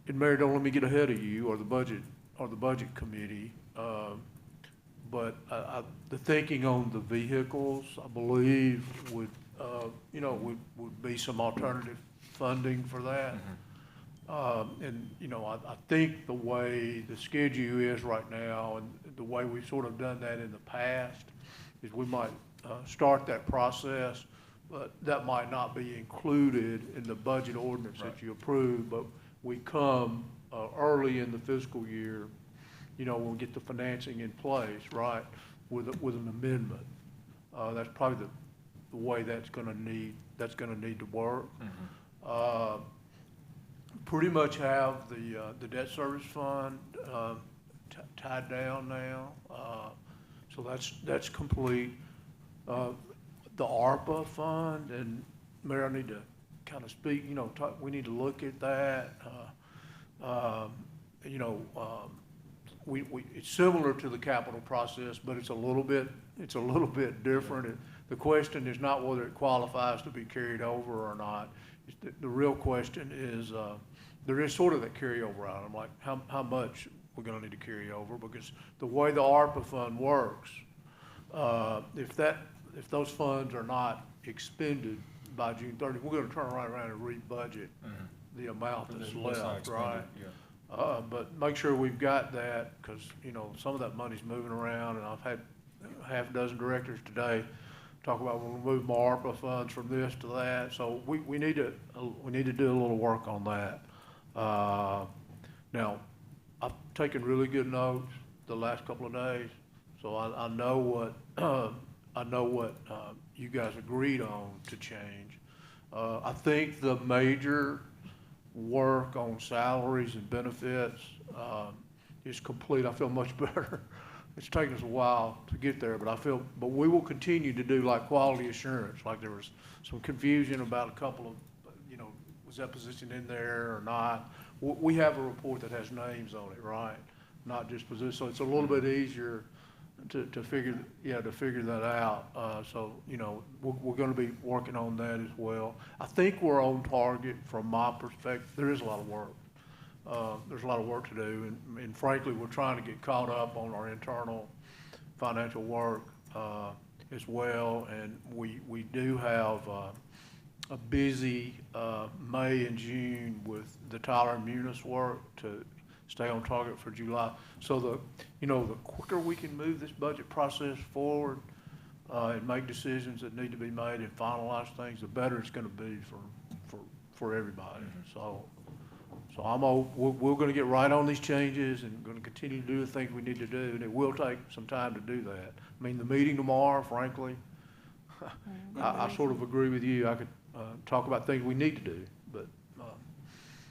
And Mary, don't let me get ahead of you or the budget committee. But the thinking on the vehicles, I believe, would be some alternative funding for that. And, I think the way the schedule is right now and the way we've sort of done that in the past is we might start that process, but that might not be included in the budget ordinance that you approve, but we come early in the fiscal year, when we get the financing in place, right, with an amendment. That's probably the way that's gonna need to work. Pretty much have the debt service fund tied down now, so that's complete. The ARPA fund, and Mayor, I need to kind of speak, we need to look at that. It's similar to the capital process, but it's a little bit different. The question is not whether it qualifies to be carried over or not. The real question is, there is sort of that carryover item, like how much we're gonna need to carry over, because the way the ARPA fund works, if that if those funds are not expended by June 30, we're gonna turn right around and re-budget the amount that's What's not left, expended, right? yeah. But make sure we've got that, because, you know, some of that money's moving around, and I've had half a dozen directors today talk about when we move more ARPA funds from this to that, so we need to do a little work on that. Now, I've taken really good notes the last couple of days, so I know what you guys agreed on to change. I think the major work on salaries and benefits is complete. I feel much better. It's taken us a while to get there, but we will continue to do like quality assurance. Like there was some confusion about a couple of, you know, was that position in there or not? We have a report that has names on it, right? Not just position. So it's a little bit easier to figure that out. So, you know, we're going to be working on that as well. I think we're on target from my perspective. There is a lot of work. There's a lot of work to do, and frankly, we're trying to get caught up on our internal financial work as well. And we do have a busy May and June with the Tyler and Munis work to stay on target for July. So the quicker we can move this budget process forward and make decisions that need to be made and finalize things, the better it's going to be for everybody. So we're going to get right on these changes and going to continue to do the things we need to do, and it will take some time to do that. I mean, the meeting tomorrow, frankly, I sort of agree with you. I could talk about things we need to do, but.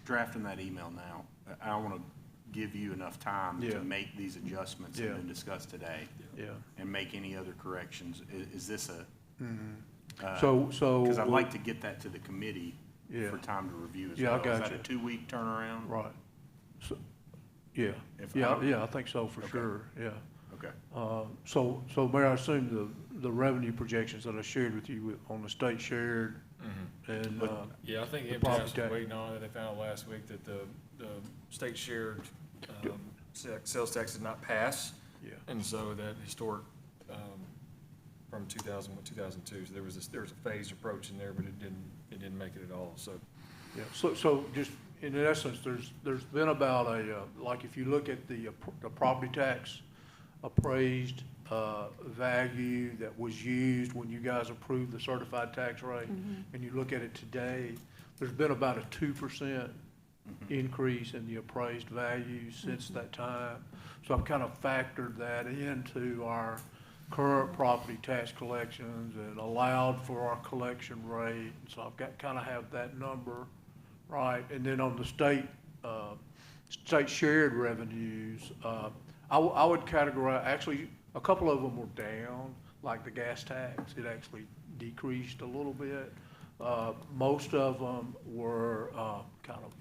Drafting that email now, I want to give you enough time to make these adjustments that have been discussed today. Yeah. And make any other corrections. Is this a? So. Because I'd like to get that to the committee for time to review as well. I got Is that a 2-week turnaround? Right. So, yeah, I think so for sure, yeah. Okay. So Mayor, I assume the revenue projections that I shared with you on the state shared and, Yeah, I think the MTS property was tax. waiting on it. They found out last week that the state shared sales tax did not pass. Yeah. And so that historic, from 2002, so there was a phased approach in there, but it didn't make it at all, so. Yeah, so just in essence, there's been about like if you look at the property tax appraised value that was used when you guys approved the certified tax rate, and you look at it today, there's been about a 2% increase in the appraised value since that time. So I've kind of factored that into our current property tax collections and allowed for our collection rate. So I've got kind of have that number, right? And then on the state shared revenues, I would categorize, actually, a couple of them were down, like the gas tax. It actually decreased a little bit. Most of them were kind of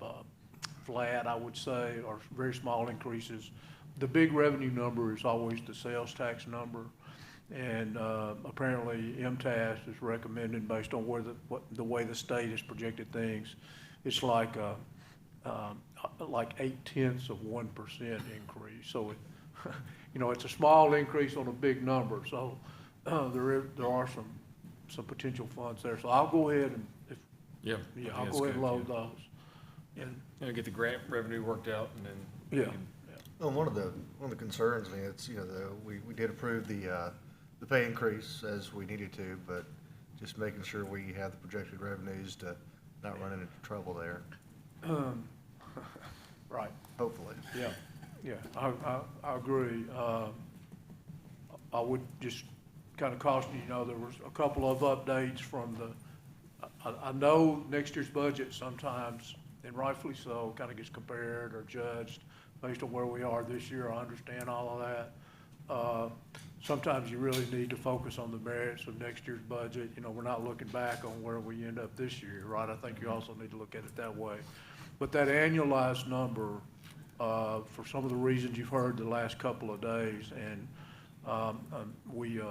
flat, I would say, or very small increases. The big revenue number is always the sales tax number. And apparently MTS is recommending, based on the way the state has projected things, it's like 0.8% increase. So it's a small increase on a big number. So there are some potential funds there. So I'll go ahead and I'll go ahead and load those. And get the grant revenue worked out, and then. Yeah. Well, one of the concerns, I mean, it's, we did approve the pay increase as we needed to, but just making sure we have the projected revenues to not run into trouble there. Right. Hopefully. Yeah, I agree. I would just kind of caution you, there was a couple of updates from I know next year's budget sometimes, and rightfully so, kind of gets compared or judged based on where we are this year. I understand all of that. Sometimes you really need to focus on the merits of next year's budget. We're not looking back on where we end up this year, right? I think you also need to look at it that way. But that annualized number, for some of the reasons you've heard the last couple of days, and we,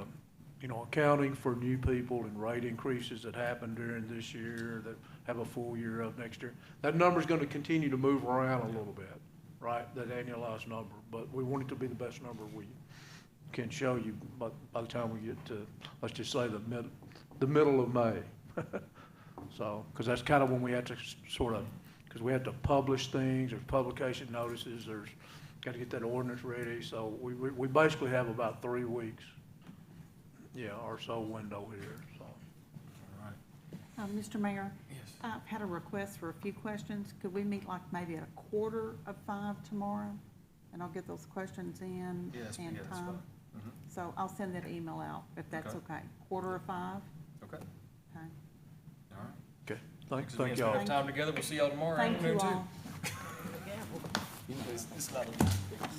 accounting for new people and rate increases that happened during this year that have a full year of next year, that number's going to continue to move around a little bit, right? That annualized number, but we want it to be the best number can show you by the time we get to, let's just say the middle of May. So, because that's kind of when we have to sort of, because we have to publish things, there's publication notices, there's, got to get that ordinance ready, so we basically have about 3 weeks, yeah, or so window here, so. All right. Mr. Mayor? Yes. I've had a request for a few questions. Could we meet like maybe at 4:45 tomorrow? And I'll get those questions in Yes, and yeah, that's time. fine. Mhm. So I'll send that email out if that's Okay. okay. 4:45? Okay, Okay. all right. Okay, Thanks thank again. y'all. Spend time together. We'll see y'all tomorrow Thank afternoon you too. all. It's not a-